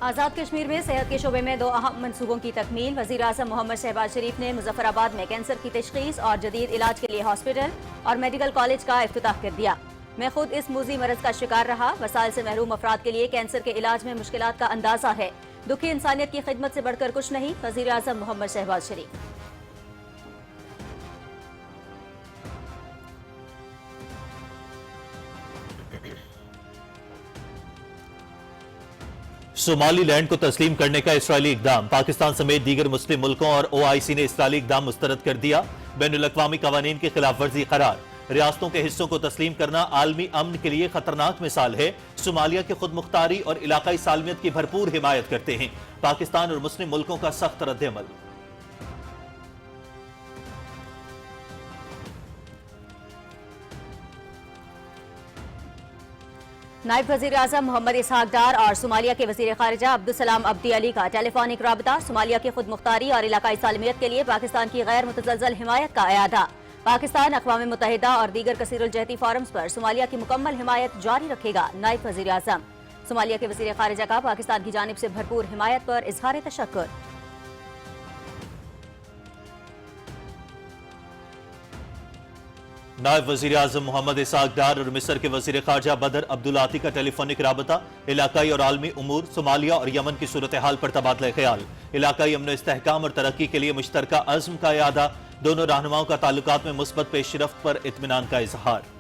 आज़ाद कश्मीर में सेहत के शोबे में 2 अहम मंसूबों की तकमील। वज़ीर-ए-आज़म मोहम्मद शहबाज शरीफ ने मुजफ्फराबाद में कैंसर की तशख़ीस और जदीद इलाज के लिए हॉस्पिटल और मेडिकल कॉलेज का इफ्तिताह कर दिया। मैं खुद इस मूज़ी मरज़ का शिकार रहा। वसाइल से महरूम अफराद के लिए कैंसर के इलाज में मुश्किलात का अंदाज़ा है। दुखी इंसानियत की खिदमत से बढ़कर कुछ नहीं। वज़ीर-ए-आज़म मोहम्मद शहबाज शरीफ। सोमाली लैंड को तस्लीम करने का इसराइली इकदाम। पाकिस्तान समेत दीगर मुस्लिम मुल्कों और OIC ने इसराइली इकदाम मुस्तरद कर दिया। बैनुल-अक़वामी क़वानीन की खिलाफ वर्जी करार। रियासतों के हिस्सों को तस्लीम करना आलमी अमन के लिए खतरनाक मिसाल है। सोमालिया की खुद मुख्तारी और इलाकाई सालमियत की भरपूर हिमायत करते हैं। पाकिस्तान और मुस्लिम मुल्कों का सख्त रद्द-ए-अमल। नायब वज़ीर-ए-आज़म मोहम्मद इसहाक डार और सोमालिया के वज़ीर ख़ारिजा अब्दुस्सलाम अब्दी अली का टेलीफोनिक राबता। सोमालिया की खुद मुख्तारी और इलाकाई सालमियत के लिए पाकिस्तान की गैर मुतज़लज़ल हिमायत का अयादा। पाकिस्तान अक़वाम मुत्तहिदा और दीगर कसीरुल-जहती फोरम्स पर सोमालिया की मुकम्मल हिमायत जारी रखेगा। नायब वज़ीर-ए-आज़म सोमालिया के वज़ीर ख़ारिजा का पाकिस्तान की जानिब से भरपूर हिमायत पर इज़हार तशक्कुर। नायब वज़ीर-ए-आज़म मोहम्मद इसहाक डार और मिस्र के वज़ीर ख़ारिजा बदर अब्दुल्लाती का टेलीफोनिक राबता। इलाकाई और आलमी उमूर, सोमालिया और यमन की सूरत हाल पर तबादला ख्याल। इलाकाई अमन इस्तेहकाम और तरक्की के लिए मुश्तरका अज़्म का इरादा। दोनों रहनुमाओं का ताल्लुकात में मुस्बत पेशरफ्त पर इत्मीनान का इजहार।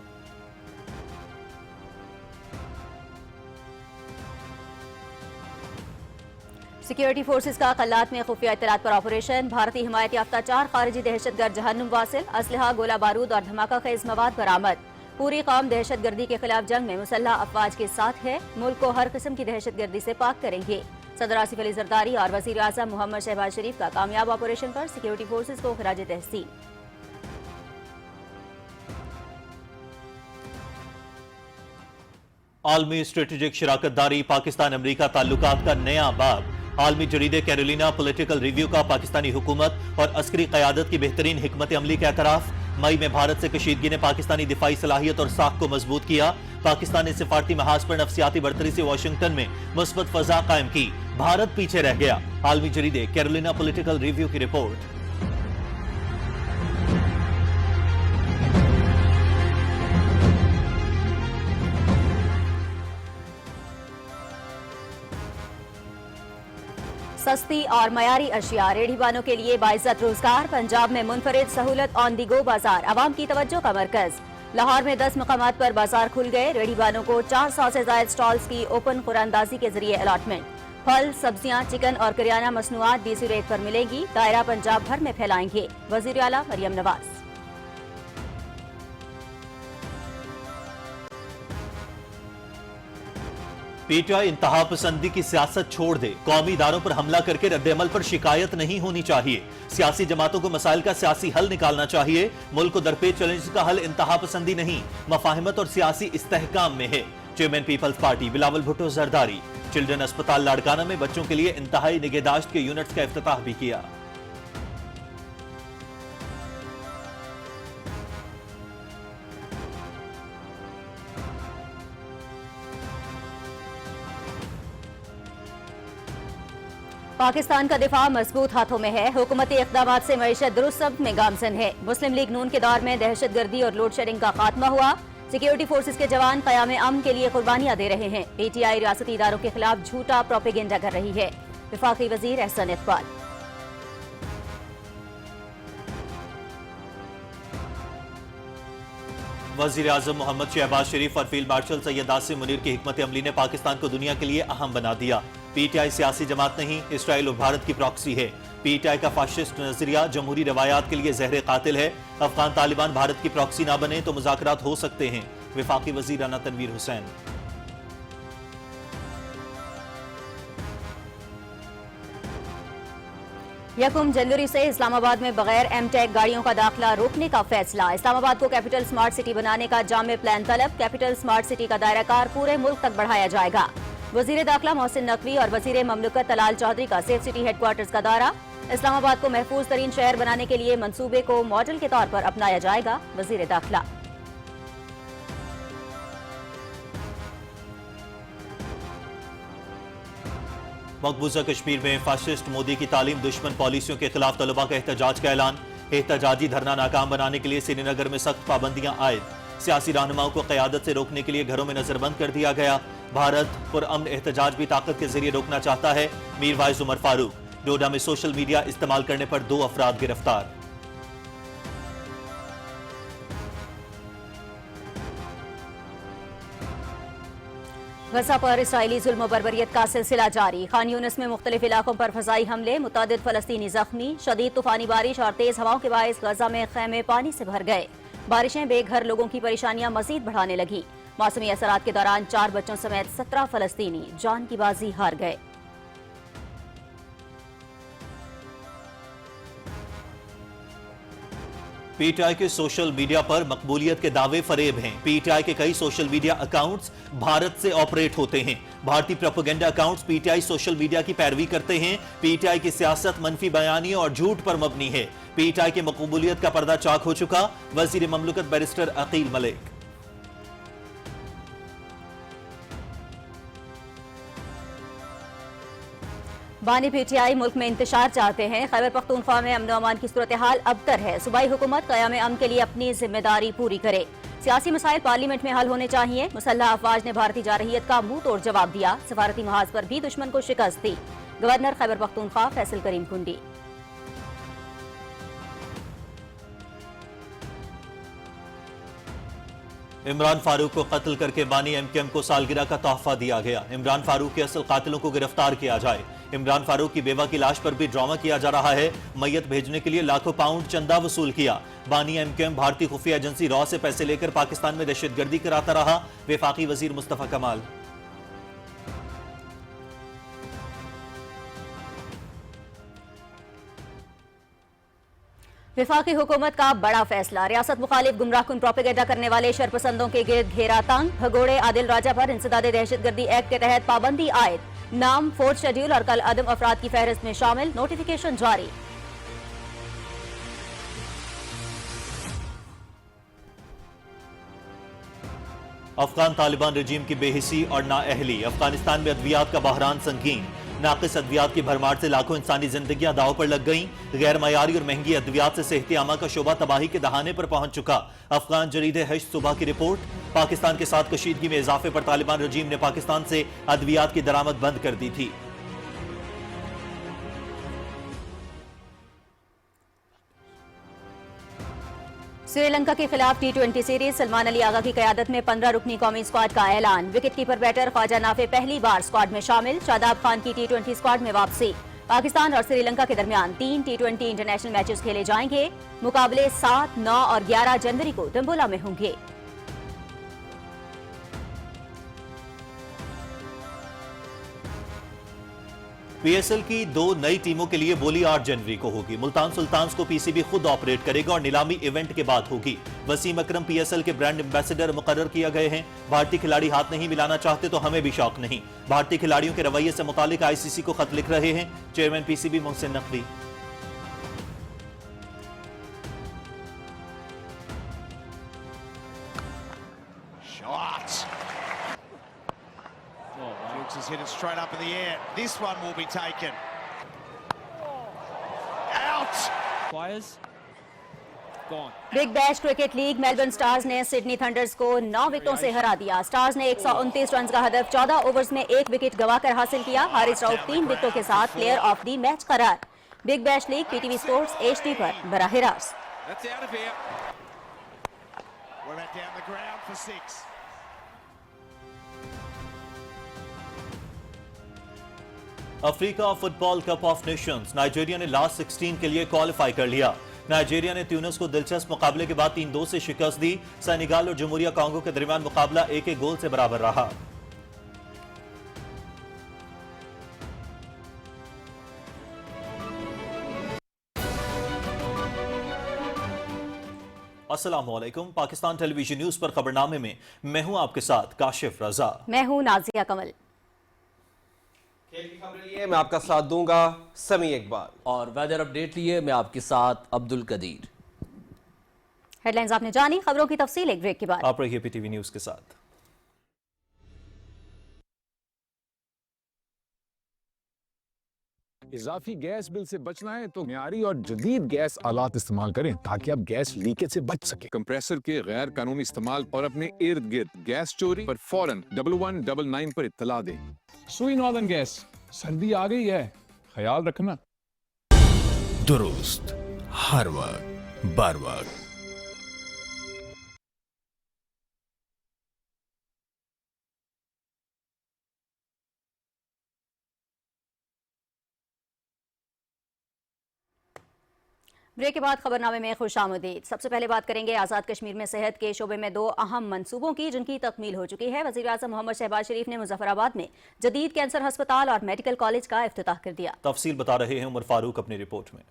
सिक्योरिटी फोर्सेज का कल्लात में खुफिया इत्तलात पर ऑपरेशन। भारतीय हिमायत याफ्ता 4 खारिजी दहशतगर्द जहन्नुम वासिल। असलहा, गोला बारूद और धमाका खेज मवाद बरामद। पूरी कौम दहशतगर्दी के खिलाफ जंग में मुसल्लह अफवाज के साथ है। मुल्क को हर किस्म की दहशतगर्दी से पाक करेंगे। सदर आसिफ अली जरदारी और वज़ीर-ए-आज़म मोहम्मद शहबाज शरीफ का कामयाब ऑपरेशन पर सिक्योरिटी फोर्सेज को खराज तहसीन। आलमी स्ट्रेटेजिक शराकतदारी, पाकिस्तान अमरीका ताल्लुकात का नया बाब। आलमी जरीदे कैरोलिना पॉलिटिकल रिव्यू का पाकिस्तानी हुकूमत और अस्करी क़यादत की बेहतरीन हिकमत अमली का एतराफ़। मई में भारत से कशीदगी ने पाकिस्तानी दिफाई सलाहियत और साख को मजबूत किया। पाकिस्तान ने सिफारती महाज पर नफसियाती बरतरी से वाशिंगटन में मुस्बत फ़ज़ा कायम की। भारत पीछे रह गया। आलमी जरीदे कैरोलिना पॉलिटिकल रिव्यू की रिपोर्ट। सस्ती और मयारी अशिया, रेढ़ीबानों के लिए बाइज्जत रोजगार। पंजाब में मुनफरिद सहूलत ऑन दी गो बाजार, अवाम की तवज्जो का मरकज। लाहौर में 10 मकामात पर बाजार खुल गए। रेढ़ीबानों को 400 से ज्यादा स्टॉल्स की ओपन कुरानदाजी के जरिए अलॉटमेंट। फल, सब्जियां, चिकन और करियाना मसनूआत डीसी रेट पर मिलेगी। दायरा पंजाब भर में फैलाएंगे वजीर आला मरियम नवाज। पीटीआई इंतहा पसंदी की सियासत छोड़ दे। कौमी इदारों पर हमला करके रद्द-ए-अमल पर शिकायत नहीं होनी चाहिए। सियासी जमातों को मसाइल का सियासी हल निकालना चाहिए। मुल्क को दरपेश चैलेंज का हल इंतहा पसंदी नहीं, मफाहिमत और सियासी इस्तेहकाम में है। Chairman Peoples Party Bilawal Bhutto Zardari. Children अस्पताल लाड़काना में बच्चों के लिए इंतहाई निगहदाश्त के यूनिट्स का इफ्तिताह भी किया। पाकिस्तान का दिफा मजबूत हाथों में है। हुकूमती इक़दामात से मईशत दुरुस्त में गामजन है। मुस्लिम लीग नून के दौर में दहशतगर्दी और लोड शेडिंग का खात्मा हुआ। सिक्योरिटी फोर्सेज के जवान क़याम अमन के लिए कुर्बानियां दे रहे हैं। पीटीआई रियासती इदारों के खिलाफ झूठा प्रोपेगेंडा कर रही है। वफाकी वजीर एहसन इकबाल। वज़ीर-ए-आज़म मोहम्मद शहबाज शरीफ और फील्ड मार्शल सैयद आसिम मुनीर की हिकमत अमली ने पाकिस्तान को दुनिया के लिए अहम बना दिया। पीटीआई सियासी जमात नहीं, इसराइल और भारत की प्रॉक्सी है। पीटीआई का फाशिस्ट नजरिया जमहूरी रवायात के लिए जहर कातिल है। अफगान तालिबान भारत की प्रॉक्सी ना बने तो मुज़ाकरात हो सकते हैं। वफाकी वज़ीर राना तनवीर हुसैन। यकम जनवरी से इस्लामाबाद में बगैर एमटेक गाड़ियों का दाखिला रोकने का फैसला। इस्लामाबाद को कैपिटल स्मार्ट सिटी बनाने का जामे प्लान तलब। कैपिटल स्मार्ट सिटी का दायरा कार पूरे मुल्क तक बढ़ाया जाएगा। वजीर दाखिला मोहसिन नकवी और वजीर ममलकत तलाल चौधरी का सेफ सिटी हेडक्वार्टर्स का दौरा। इस्लामाबाद को महफूज तरीन शहर बनाने के लिए मंसूबे को मॉडल के तौर पर अपनाया जाएगा। वजीर दाखिला। मकबूजा कश्मीर में फाशिस्ट मोदी की तालीम दुश्मन पॉलिसियों के खिलाफ तलबा का एहतजाज का ऐलान। एहतजाजी धरना नाकाम बनाने के लिए श्रीनगर में सख्त पाबंदियां आयद। सियासी रहनुमाओं को क़यादत से रोकने के लिए घरों में नजरबंद कर दिया गया। भारत पुरअमन एहतजाज भी ताकत के जरिए रोकना चाहता है। मीर वाइज उमर फारूक। डोडा में सोशल मीडिया इस्तेमाल करने पर 2 अफराद गिरफ्तार। गजा पर इसराइली जुल्म बर्बरियत का सिलसिला जारी। खान यूनिस में मुख्तलिफ इलाकों पर फजाई हमले, मुतअद्दिद फलस्तीनी जख्मी। शदीद तूफानी बारिश और तेज हवाओं के बायस गजा में खैमे पानी से भर गए। बारिशें बेघर लोगों की परेशानियां मजीद बढ़ाने लगी। मौसमी असरात के दौरान 4 बच्चों समेत 17 फलस्तीनी जान की बाजी हार गए। पीटीआई के सोशल मीडिया पर मकबूलियत के दावे फरेब हैं। पीटीआई के कई सोशल मीडिया अकाउंट्स भारत से ऑपरेट होते हैं। भारतीय propaganda accounts PTI social media की पैरवी करते हैं। पीटीआई की सियासत मनफी बयानी और झूठ पर मबनी है। पीटीआई की मकबूलियत का पर्दा चाक हो चुका। वजीर ममलकत बैरिस्टर अकील मलिक। बानी पीटीआई मुल्क में इंतशार चाहते हैं। खैबर पख्तूनख्वा में अमन अमान की सूरत हाल अबतर है। सूबाई हुकूमत क़याम अमन के लिए अपनी जिम्मेदारी पूरी करे। सियासी मसाइल पार्लियामेंट में हल होने चाहिए। मुसल्लह अफवाज ने भारतीय जारहियत का मुंह तोड़ जवाब दिया। सफारती महाज पर भी दुश्मन को शिकस्त दी। गवर्नर खैबर पख्तूनख्वा फैसल करीम कुंडी। इमरान फारूक को कत्ल करके बानी एमकेएम को सालगिरह का तोहफा दिया गया। इमरान फारूक के असल कातिलों को गिरफ्तार किया जाए। इमरान फारूक की बेवा की लाश पर भी ड्रामा किया जा रहा है। मैयत भेजने के लिए लाखों पाउंड चंदा वसूल किया। बानी एमकेएम भारतीय खुफिया एजेंसी रॉ से पैसे लेकर पाकिस्तान में दहशतगर्दी कराता रहा। वफाकी वजीर मुस्तफा कमाल। वफाकी हुकूमत का बड़ा फैसला। रियासत मुखालिफ गुमराहकुन प्रोपेगेंडा करने वाले शरपसंदों के गिर्द घेरा तंग। भगोड़े आदिल राजा पर इंसदाद दहशतगर्दी एक्ट के तहत पाबंदी आयद। नाम 4th शेड्यूल और कल अदम अफराद की फहरिस्त में शामिल। नोटिफिकेशन जारी। अफगान तालिबान रजीम की बेहिसी और नाअहली। अफगानिस्तान में अद्वियात का बहरान संगीन। नाकिस अद्वियात की भरमार से लाखों इंसानी जिंदगियां दांव पर लग गईं। गैर मयारी और महंगी अद्वियात से सेहत आमा का शोबा तबाही के दहाने पर पहुंच चुका। अफगान जरीदे हश्द सुबह की रिपोर्ट। पाकिस्तान के साथ कशीदगी में इजाफे पर तालिबान रजीम ने पाकिस्तान से अद्वियात की दरामद बंद कर दी थी। श्रीलंका के खिलाफ T20 सीरीज। सलमान अली आगा की क़यादत में 15 रुकनी कौमी स्क्वाड का ऐलान। Wicket keeper batter Khawaja Nafay पहली बार स्क्वाड में शामिल। शादाब खान की T20 स्क्वाड में वापसी। पाकिस्तान और श्रीलंका के दरमियान 3 T20 इंटरनेशनल मैचेस खेले जाएंगे। मुकाबले 7, 9 और 11 जनवरी को डम्बोला में होंगे। पीएसएल की 2 नई टीमों के लिए बोली 8 जनवरी को होगी। मुल्तान सुल्तान्स को पीसीबी खुद ऑपरेट करेगा और नीलामी इवेंट के बाद होगी। वसीम अकरम पीएसएल के ब्रांड एम्बेसडर मुकर्रर किए गए हैं। भारतीय खिलाड़ी हाथ नहीं मिलाना चाहते तो हमें भी शौक नहीं। भारतीय खिलाड़ियों के रवैये से मुतालिक आईसीसी को खत लिख रहे हैं chairman PCB Mohsin Naqvi. Has hit it straight up in the air. This one will be taken. Out! Fires. Gone. Big bash cricket league. Melbourne stars ने सिडनी थंडर्स को 9 विकेटों से हरा दिया। स्टार्स ने 129 रन का हदफ 14 ओवर्स में 1 विकेट गंवाकर हासिल किया। हारिस राउफ 3 विकेटों के साथ प्लेयर ऑफ द मैच करार। Big bash league PTV sports HD पर बराह रास्त। That's out of here. We're at down the ground for 6. Africa football cup of Nations. Nigeria ने लास्ट 16 के लिए क्वालिफाई कर लिया। नाइजीरिया ने ट्यूनिस को दिलचस्प मुकाबले के बाद 3-2 से शिकस्त दी। सेनेगल और जमहूरिया कांगो के दरमियान मुकाबला 1-1 गोल से बराबर रहा। अस्सलाम वालेकुम। पाकिस्तान टेलीविजन न्यूज पर खबरनामे में मैं हूं आपके साथ काशिफ रजा। मैं हूं नाजिया कमल। खेल की खबरें लिए मैं आपका साथ दूंगा समी इकबाल और वेदर अपडेट लिए मैं आपके साथ अब्दुल कदीर। हेडलाइंस आपने जानी, खबरों की तफसील एक ब्रेक के बाद। आप रहिए पीटीवी न्यूज के साथ। اضافی گیس بل سے بچنا ہے تو معیاری اور جدید گیس آلات استعمال کریں تاکہ آپ گیس لیکیج سے بچ سکیں۔ کمپریسر کے غیر قانونی استعمال اور اپنے ارد گرد گیس چوری پر فوراً 1199 پر اطلاع دیں۔ سوئی ناردرن گیس، سردی آ گئی ہے، خیال رکھنا۔ درست ہر وقت بر وقت۔ بریک کے بعد خبرنامے میں خوش آمدید۔ سب سے پہلے بات کریں گے آزاد کشمیر میں صحت کے شعبے میں 2 اہم منصوبوں کی جن کی تکمیل ہو چکی ہے۔ وزیر اعظم محمد شہباز شریف نے مظفر آباد میں جدید کینسر ہسپتال اور میڈیکل کالج کا افتتاح کر دیا۔ تفصیل بتا رہے ہیں عمر فاروق اپنی رپورٹ میں۔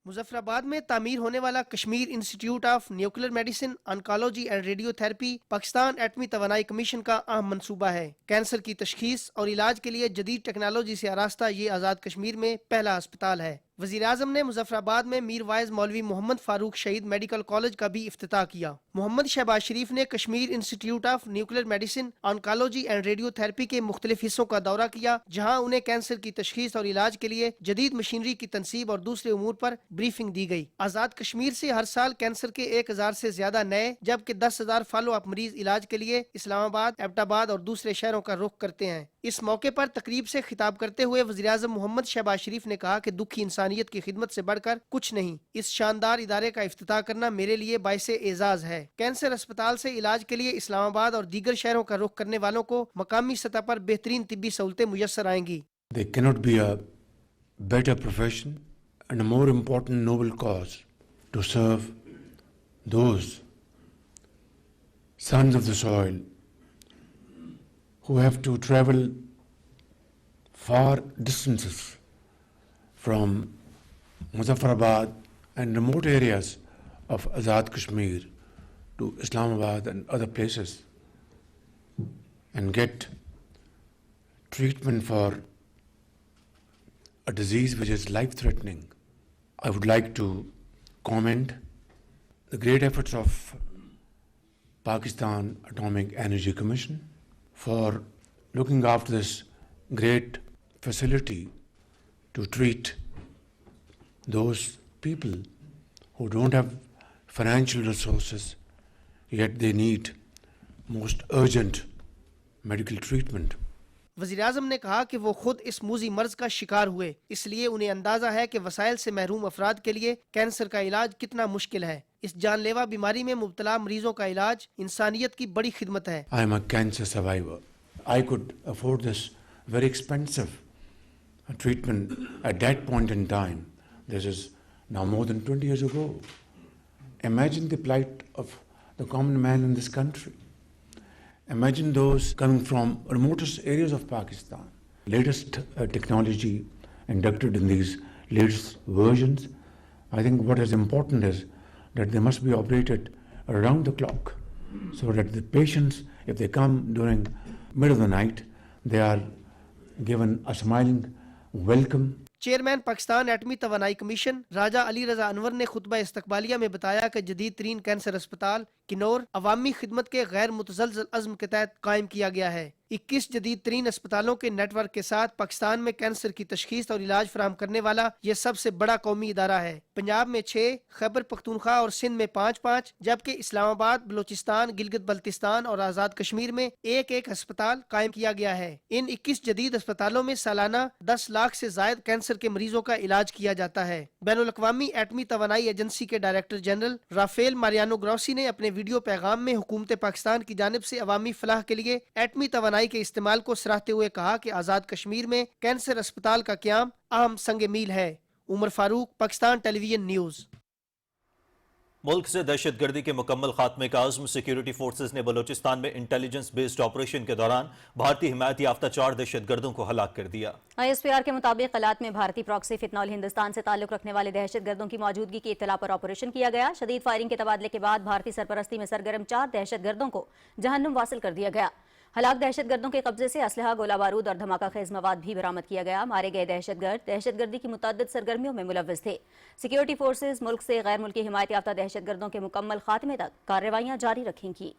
مظفر آباد میں تعمیر ہونے والا Kashmir institute of nuclear medicine, oncology and radiotherapy Pakistan ایٹمی توانائی کمیشن کا اہم منصوبہ ہے۔ کینسر کی تشخیص اور علاج کے لیے جدید ٹیکنالوجی سے آراستہ یہ آزاد کشمیر میں پہلا ہسپتال ہے۔ وزیر اعظم نے مظفر آباد میں میر وائز مولوی محمد فاروق شہید میڈیکل کالج کا بھی افتتاح کیا۔ محمد شہباز شریف نے Kashmir institute of nuclear medicine, oncology and radiotherapy کے مختلف حصوں کا دورہ کیا، جہاں انہیں کینسر کی تشخیص اور علاج کے لیے جدید مشینری کی تنصیب اور دوسرے امور پر بریفنگ دی گئی۔ آزاد کشمیر سے ہر سال کینسر کے 1000 سے زیادہ نئے جبکہ 10,000 فالو اپ مریض علاج کے لیے اسلام آباد، ایبٹ آباد اور دوسرے شہروں کا رخ کرتے ہیں۔ اس موقع پر تقریب سے خطاب کرتے ہوئے وزیر اعظم محمد شہباز شریف نے کہا کہ دکھی انسانیت کی خدمت سے بڑھ کر کچھ نہیں۔ اس شاندار ادارے کا افتتاح کرنا میرے لیے باعث اعزاز ہے۔ کینسر اسپتال سے علاج کے لیے اسلام آباد اور دیگر شہروں کا رخ کرنے والوں کو مقامی سطح پر بہترین طبی سہولتیں میسر آئیں گی۔ There cannot be a better profession and a more important noble cause to serve those sons of the soil who have to travel far distances from Muzaffarabad and remote areas of Azad Kashmir to Islamabad and other places and get treatment for a disease which is life-threatening. I would like to commend the great efforts of Pakistan Atomic Energy Commission for looking after this great facility to treat those people who don't have financial resources, yet they need most urgent medical treatment. وزیر اعظم نے کہا کہ وہ خود اس موذی مرض کا شکار ہوئے، اس لیے انہیں اندازہ ہے کہ وسائل سے محروم افراد کے لیے کینسر کا علاج کتنا مشکل ہے۔ اس جان لیوا بیماری میں مبتلا مریضوں کا علاج انسانیت کی بڑی خدمت ہے۔ I am a cancer survivor. I could afford this very expensive treatment at that point in time. This is now more than 20 years ago. Imagine the plight of the common man in this country. Imagine those coming from remotest areas of Pakistan. Latest technology inducted in these latest versions. I think what is important is that they must be operated around the clock so that the patients, if they come during middle of the night, they are given a smiling welcome. Chairman Pakistan ایٹمی توانائی commission راجہ علی رضا انور نے خطبہ استقبالیہ میں بتایا کہ جدید ترین cancer اسپتال کنور عوامی خدمت کے غیر متزلزل عزم کے تحت قائم کیا گیا ہے۔ 21 جدید ترین اسپتالوں کے نیٹ ورک کے ساتھ پاکستان میں کینسر کی تشخیص اور علاج فراہم کرنے والا یہ سب سے بڑا قومی ادارہ ہے۔ پنجاب میں 6، خیبر پختونخوا اور سندھ میں 5 جبکہ اسلام آباد، بلوچستان، گلگت بلتستان اور آزاد کشمیر میں 1 ہسپتال قائم کیا گیا ہے۔ ان 21 جدید اسپتالوں میں سالانہ 10 لاکھ سے زائد کینسر کے مریضوں کا علاج کیا جاتا ہے۔ بین الاقوامی ایٹمی توانائی ایجنسی کے director general Rafael Mariano Grossi نے اپنے ویڈیو پیغام میں حکومت پاکستان کی جانب سے عوامی فلاح کے لیے ایٹمی توانائی کے استعمال کو سراہتے ہوئے کہا کہ آزاد کشمیر میں کینسر اسپتال کا قیام اہم سنگ میل ہے۔ عمر فاروق، پاکستان ٹیلی ویژن نیوز۔ ملک سے دہشت گردی کے مکمل خاتمے کا عزم، سیکیورٹی فورسز نے بلوچستان میں انٹیلیجنس بیسڈ آپریشن کے دوران بھارتی حمایت یافتہ 4 دہشت گردوں کو ہلاک کر دیا۔ ISPR کے مطابق قلات میں بھارتی پراکسی فتنول ہندوستان سے تعلق رکھنے والے دہشت گردوں کی موجودگی کی اطلاع پر آپریشن کیا گیا۔ شدید فائرنگ کے تبادلے کے بعد بھارتی سرپرستی میں سرگرم 4 دہشت گردوں کو جہنم واصل کر دیا گیا۔ ہلاک دہشت گردوں کے قبضے سے اسلحہ، گولہ بارود اور دھماکہ خیز مواد بھی برآمد کیا گیا۔ مارے گئے دہشت گرد دہشت گردی کی متعدد سرگرمیوں میں ملوث تھے۔ سیکیورٹی فورسز ملک سے غیر ملکی حمایت یافتہ دہشت گردوں کے مکمل خاتمے تک کارروائیاں جاری رکھیں گی۔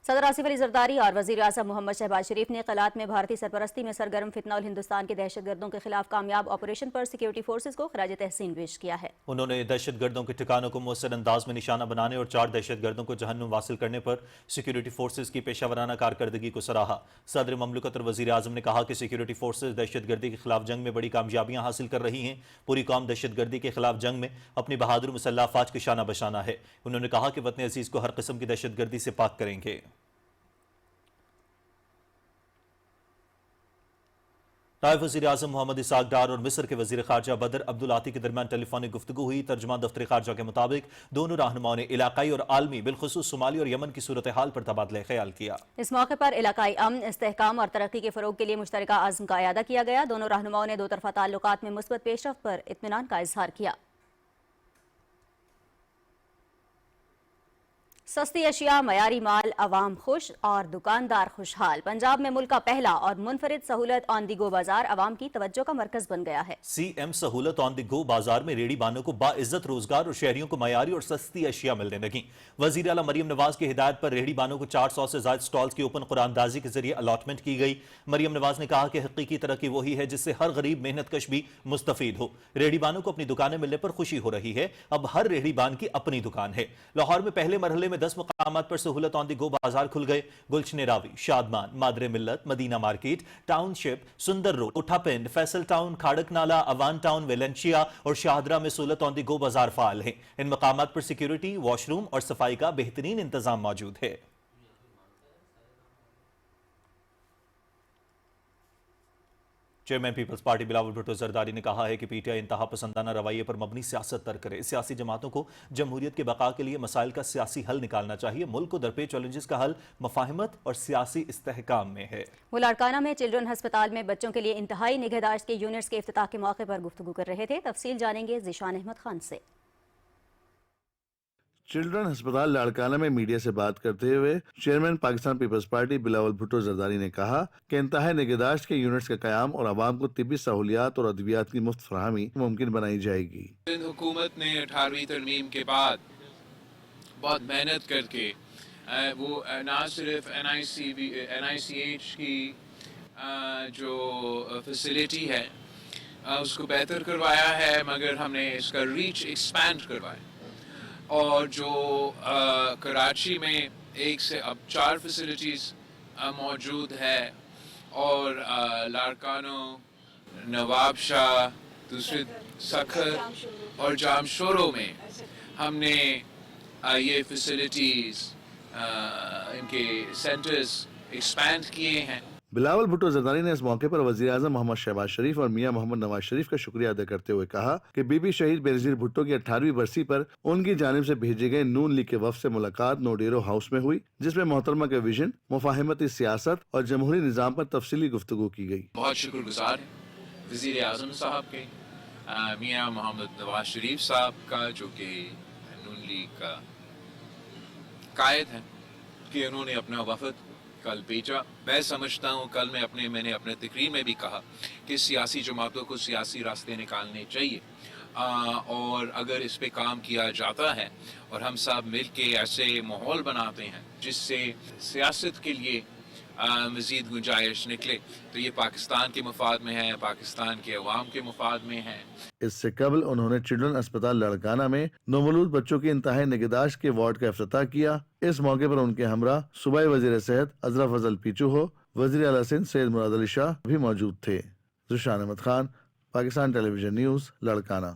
सदर आसिफ अली जरदारी और वजीर आज़म मोहम्मद शहबाज शरीफ ने क़लात में भारतीय सरपरस्ती में सरगर्म फितना और हिंदुस्तान के दहशतगर्दों के खिलाफ कामयाब ऑपरेशन पर सिक्योरिटी फोर्सेज को खराज तहसीन पेश किया है। उन्होंने दहशतगर्दों के ठिकानों को मुअस्सर अंदाज में निशाना बनाने और 4 दहशतगर्दों को जहन्नुम वासिल करने पर सिक्योरिटी फोर्सेज की पेशावराना कारकर्दगी को सराहा। सदर ममलकत और वजीर आज़म ने कहा कि सिक्योरिटी फोर्सेज दहशतगर्दी के खिलाफ जंग में बड़ी कामयाबियां हासिल कर रही हैं। पूरी कौम दहशतगर्दी के खिलाफ जंग में अपनी बहादुर मुसल्लह अफवाज की शाना बशाना है। उन्होंने कहा कि वतन अजीज को हर किस्म की दहशतगर्दी से पाक करेंगे। नायब वज़ीर आज़म मोहम्मद इसहाक डार और मिस्र के वज़ीर ख़ारजा बदर अब्दुल आती के दरमियान टेलीफोनिक गुफ्तगू हुई। तर्जुमान दफ्तर ख़ारजा के मुताबिक दोनों रहनुमाओं ने इलाकाई और आलमी बिलखुसूस सोमाली और यमन की सूरत हाल पर तबादला ख्याल किया। इस मौके पर इलाकाई अमन, इस्तेहकाम और तरक्की के फ़रोग के लिए मुश्तरका आज़म का अयादा किया गया। दोनों रहनुमाओं ने दो तरफ़ा ताल्लुकात में मुस्बत पेशरफ्त पर इत्मीनान का इजहार किया। सस्ती अशिया, मयारी माल, अवाम खुश और दुकानदार खुशहाल। पंजाब में मुल्क का पहला और मुनफरिद सहूलत ऑन दी गो बाजार अवाम की तवज्जो का मरकज बन गया है। CM सहूलत ऑन दी गो बाजार में रेडी बानों को बाइज्जत रोजगार और शहरियों को मयारी और सस्ती अशिया मिलने लगी। वजीर आला मरियम नवाज की हिदायत पर रेडी बानों को 400 से ज्यादा स्टॉल्स की ओपन कुरानदाजी के जरिए अलॉटमेंट की गई। मरियम नवाज ने कहा कि हकीकी तरक्की वही है जिससे हर गरीब मेहनत कश भी मुस्तफीद हो। रेडी बानों को अपनी दुकानें मिलने पर खुशी हो रही है। अब हर रेडी बान की अपनी दुकान है। लाहौर में पहले मरहले में 10 मुकामात पर सहूलत ऑन दी गो बाजार खुल गए। गुलशन रावी, शादमान, मादरे मिल्लत, मदीना मार्केट, टाउनशिप, सुंदर रोड, उठापिंड, फैसल टाउन, खाड़क नाला, अवान टाउन, वेलेंशिया और शाहदरा में सहूलत ऑन दी गो बाजार फाल है। इन मकामात पर सिक्योरिटी, वॉशरूम और सफाई का बेहतरीन इंतजाम मौजूद है। Chairman Peoples Party Bilawal Bhutto Zardari ने कहा है कि PTI इंतहा पसंदाना रवैये पर मबनी सियासत तर्क करे। सियासी जमातों को जमहूरियत के बका के लिए मसाइल का सियासी हल निकालना चाहिए। मुल्क को दरपेश चैलेंजेस का हल मफाहिमत और सियासी इस्तेहकाम में है। वो लाड़काना में चिल्ड्रन अस्पताल में बच्चों के लिए इंतहाई निगहदाश्त के यूनिट्स के इफ्तिताह के मौके पर गुफ्तगू कर रहे थे। तफसील जानेंगे ज़ीशान अहमद खान से। चिल्ड्रन अस्पताल लाड़काना में मीडिया से बात करते हुए chairman Pakistan Peoples Party Bilawal Bhutto Zardari ने कहा कि इंतहाई निगहदाश्त के यूनिट्स का क़याम और आवाम को तिब्बी सहूलियात और अद्वियात की मुफ्त फराहमी मुमकिन बनाई जाएगी। हुकूमत ने 18वीं तरमीम के बाद बहुत मेहनत करके वो ना सिर्फ NICH की जो फैसिलिटी है उसको बेहतर करवाया है, मगर हमने इसका रीच एक्सपैंड करवाया। और जो कराची में 1 से अब 4 फैसिलिटीज़ मौजूद है और लाड़कानो, नवाब शाह, दूसरे सखर और जामशोरों में हमने ये फैसिलिटीज़ इनके सेंटर्स एक्सपैंड किए हैं। बिलावल भुट्टो जरदारी ने इस मौके पर वज़ीर आज़म मोहम्मद शहबाज शरीफ और मियां मोहम्मद नवाज शरीफ का शुक्रिया अदा करते हुए कहा कि बीबी शहीद बेनज़ीर भुट्टो की 18वीं बरसी पर उनकी जानिब से भेजे गए नून लीग के वफ़द से मुलाकात नोडेरो हाउस में हुई, जिसमें मोहतरमा के विजन, मुफाहिमती सियासत और जमहूरी निज़ाम पर तफसीली गुफ्तगू की गई। बहुत शुक्रगुजार है वज़ीर आज़म साहब के, मियां मोहम्मद नवाज शरीफ साहब का, जो कि नून लीग का कायद है, कि उन्होंने अपना वफ़द कल भेजा। मैं समझता हूँ कल मैंने अपने तकरीर में भी कहा कि सियासी जमातों को सियासी रास्ते निकालने चाहिए, और अगर इस पे काम किया जाता है और हम सब मिल के ऐसे माहौल बनाते हैं जिससे सियासत के लिए मज़ीद गुंजाइश निकले, तो ये पाकिस्तान के मुफाद में है, पाकिस्तान के अवाम के मुफाद में है। इससे कबल उन्होंने चिल्ड्रन अस्पताल लाड़काना में नौमौलूद बच्चों की इंतहाई निगहदाश्त के वार्ड का इफ्तिताह किया। इस मौके पर उनके हमरा सूबाई वज़ीर सेहत अजरफ फजल पीचू हो, वज़ीर आला सिंध सैयद मुराद अली शाह भी मौजूद थे। Zeeshan Ahmed Khan, Pakistan television News, Larkana.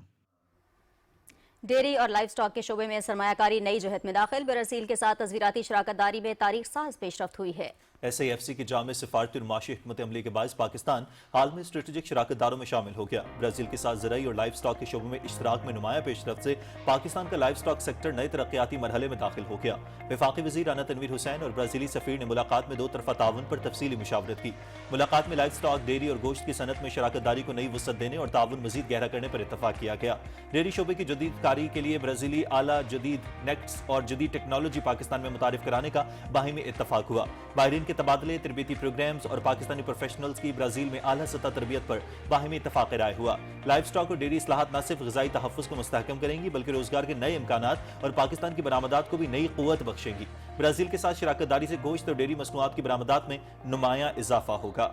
Dairy और लाइव स्टॉक के शोबे में सरमायाकारी नई जहत में दाखिल। ब्राज़ील के साथ तज़वीराती शराकतदारी में तारीख साज पेशरफ्त हुई है। SAFC की जामे सिफारती और माशी हिकमत अमली के बायस पाकिस्तान हाल में स्ट्रेटेजिक शराकतदारों में शामिल हो गया। ब्राज़ील के साथ ज़राई और लाइव स्टॉक के शोबे में इश्तराक में नुमाया पेशरफ्त से पाकिस्तान का लाइव स्टॉक सेक्टर नए तरक्याती मरहले में दाखिल हो गया। वफाकी वज़ीर राना तनवीर हुसैन और ब्राज़ीली सफ़ीर ने मुलाकात में 2 तरफ़ा ताउन पर तफसीली मुशावरत की। मुलाकात में लाइव स्टॉक, डेयरी और गोश्त की सनत में शराकतदारी को नई वसअत देने और ताउन मज़ीद गहरा करने पर इत्तफाक किया गया। डेयरी शोबे की जदीद कारी के लिए ब्राज़ीली आला जदीद नेक्ट्स और जदीद टेक्नोलॉजी पाकिस्तान में मुतारिफ कराने का बाहिमी इत्तफाक हुआ। बाहरीन के तबादले, तरबीती प्रोग्राम्स और पाकिस्तानी प्रोफेशनल्स की ब्राज़ील में आला सतह तरबियत पर बाहिमी इत्तफाक राय हुआ। लाइव स्टॉक और डेयरी इस्लाहात न सिर्फ ग़िज़ाई तहफ़्फ़ुज़ को मुस्तहकम करेंगी बल्कि रोजगार के नए इम्कानात और पाकिस्तान की बरामदात को भी नई क़ुव्वत बख्शेंगी। برازیل کے ساتھ شراکت داری سے گوشت اور ڈیری مصنوعات کی برآمدات میں نمایاں اضافہ ہوگا۔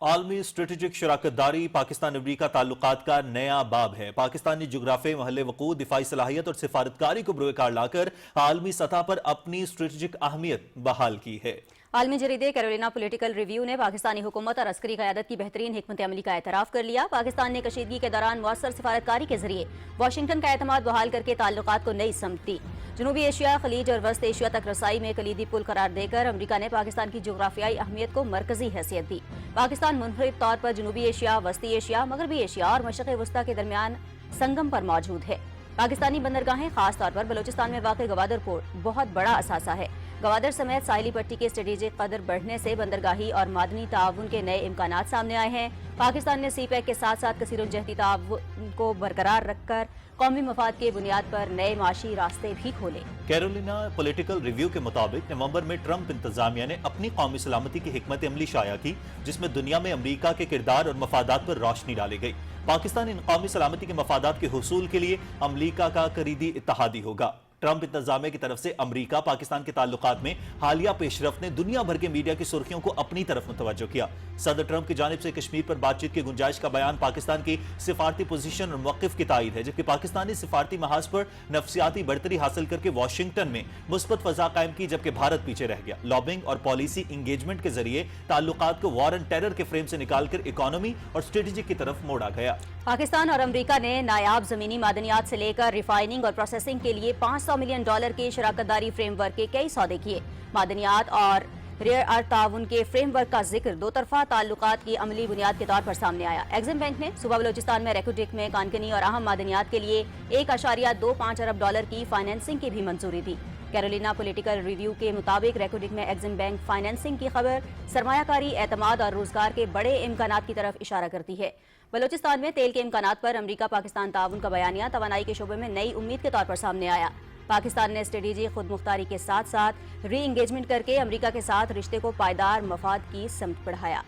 عالمی اسٹریٹجک شراکت داری پاکستان امریکہ تعلقات کا نیا باب ہے۔ پاکستان نے جغرافیائی محل وقوع، دفاعی صلاحیت اور سفارتکاری کو بروئے کار لا کر عالمی سطح پر اپنی اسٹریٹجک اہمیت بحال کی ہے۔ عالمی جریدے کیرولینا پولیٹیکل ریویو نے پاکستانی حکومت اور عسکری قیادت کی بہترین حکمت عملی کا اعتراف کر لیا۔ پاکستان نے کشیدگی کے دوران مؤثر سفارتکاری کے ذریعے واشنگٹن کا اعتماد بحال کر کے تعلقات کو نئی سمت دی۔ جنوبی ایشیا، خلیج اور وسط ایشیا تک رسائی میں کلیدی پل قرار دے کر امریکہ نے پاکستان کی جغرافیائی اہمیت کو مرکزی حیثیت دی۔ پاکستان منفرد طور پر جنوبی ایشیا، وسطی ایشیا، مغربی ایشیا اور مشرق وسطیٰ کے درمیان سنگم پر موجود ہے۔ پاکستانی بندرگاہیں خاص طور پر بلوچستان میں واقع گوادر پورٹ بہت بڑا اثاثہ ہے۔ گوادر سمیت ساحلی پٹی کے اسٹریٹجک قدر بڑھنے سے بندرگاہی اور معدنی تعاون کے نئے امکانات سامنے آئے ہیں۔ پاکستان نے سی پیک کے ساتھ ساتھ کثیر الجہتی تعاون کو برقرار رکھ کر قومی مفاد کے بنیاد پر نئے معاشی راستے بھی کھولے۔ کیرولینا پولیٹیکل ریویو کے مطابق نومبر میں ٹرمپ انتظامیہ نے اپنی قومی سلامتی کی حکمت عملی شائع کی، جس میں دنیا میں امریکہ کے کردار اور مفادات پر روشنی ڈالی گئی۔ پاکستان ان قومی سلامتی کے مفادات کے حصول کے لیے امریکہ کا کلیدی اتحادی ہوگا۔ ٹرمپ انتظامیہ کی طرف سے امریکہ پاکستان کے تعلقات میں حالیہ پیش رفت نے دنیا بھر کے میڈیا کی سرخیوں کو اپنی طرف متوجہ کیا۔ صدر ٹرمپ کی جانب سے کشمیر پر بات چیت کی گنجائش کا بیان پاکستان کی سفارتی پوزیشن اور موقف کی تائید ہے، جبکہ پاکستان نے سفارتی محاذ پر نفسیاتی برتری حاصل کر کے واشنگٹن میں مثبت فضا قائم کی، جبکہ بھارت پیچھے رہ گیا۔ لابنگ اور پالیسی انگیجمنٹ کے ذریعے تعلقات کو وار اینڈ ٹیرر کے فریم سے نکال کر اکانومی اور اسٹریٹجک کی طرف موڑا گیا۔ پاکستان اور امریکہ نے نایاب زمینی معدنیات سے لے کر ریفائننگ اور پروسیسنگ کے لیے $500 ملین کے شراکت داری فریم ورک کے کئی سودے کیے۔ معدنیات اور ریئر ارتھ تعاون کے فریم ورک کا ذکر دو طرفہ تعلقات کی عملی بنیاد کے طور پر سامنے آیا۔ ایگزم بینک نے صوبہ بلوچستان میں ریکوڈک میں کانکنی اور اہم معدنیات کے لیے $1.25 ارب کی فائنینسنگ کی بھی منظوری دی۔ کیرولینا پولیٹیکل ریویو کے مطابق ریکوڈک میں ایگزم بینک فائنینسنگ کی خبر سرمایہ کاری، اعتماد اور روزگار کے بڑے امکانات کی طرف اشارہ کرتی ہے۔ بلوچستان میں تیل کے امکانات پر امریکہ پاکستان تعاون کا بیانیہ توانائی کے شعبے میں نئی امید کے طور پر سامنے آیا۔ پاکستان نے اسٹریٹجی خود مختاری کے ساتھ ساتھ ری انگیجمنٹ کر کے امریکہ کے ساتھ رشتے کو پائیدار مفاد کی سمت بڑھایا۔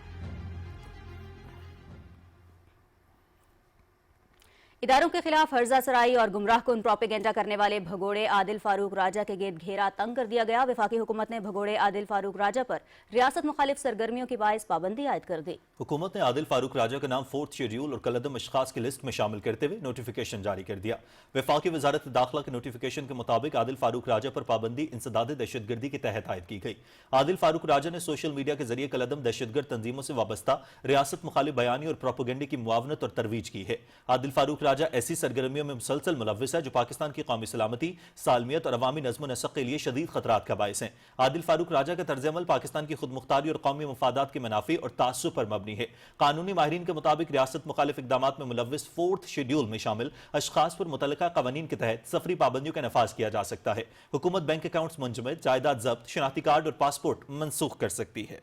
اداروں کے خلاف ہرزہ سرائی اور گمراہ کن پروپیگنڈا کرنے والے بھگوڑے عادل فاروق راجہ کے گرد گھیرا تنگ کر دیا گیا۔ وفاقی حکومت نے بھگوڑے عادل فاروق راجہ پر ریاست مخالف سرگرمیوں کے باعث پابندی عائد کر دی۔ حکومت نے عادل فاروق راجہ کا نام 4تھ شیڈول اور کالعدم اشخاص کی لسٹ میں شامل کرتے ہوئے نوٹیفیکیشن جاری کر دیا۔ وفاقی وزارت داخلہ کے نوٹیفیکیشن کے مطابق عادل فاروق راجہ پر پابندی انسداد دہشت گردی کے تحت عائد کی گئی۔ عادل فاروق راجہ نے سوشل میڈیا کے ذریعے کالعدم دہشت گرد تنظیموں سے وابستہ ریاست مخالف بیانی اور پروپیگنڈے کی معاونت اور ترویج کی ہے۔ عادل فاروق راجہ ایسی سرگرمیوں میں مسلسل ملوث ہے جو پاکستان کی قومی سلامتی، سالمیت اور عوامی نظم و نسق کے لیے شدید خطرات کا باعث ہیں۔ عادل فاروق راجہ کا طرز عمل پاکستان کی خود مختاری اور قومی مفادات کے منافع اور تعصب پر مبنی ہے۔ قانونی ماہرین کے مطابق ریاست مخالف اقدامات میں ملوث 4تھ شیڈول میں شامل اشخاص پر متعلقہ قوانین کے تحت سفری پابندیوں کا نفاذ کیا جا سکتا ہے۔ حکومت بینک اکاؤنٹس منجمد، جائیداد ضبط، شناختی کارڈ اور پاسپورٹ منسوخ کر سکتی ہے۔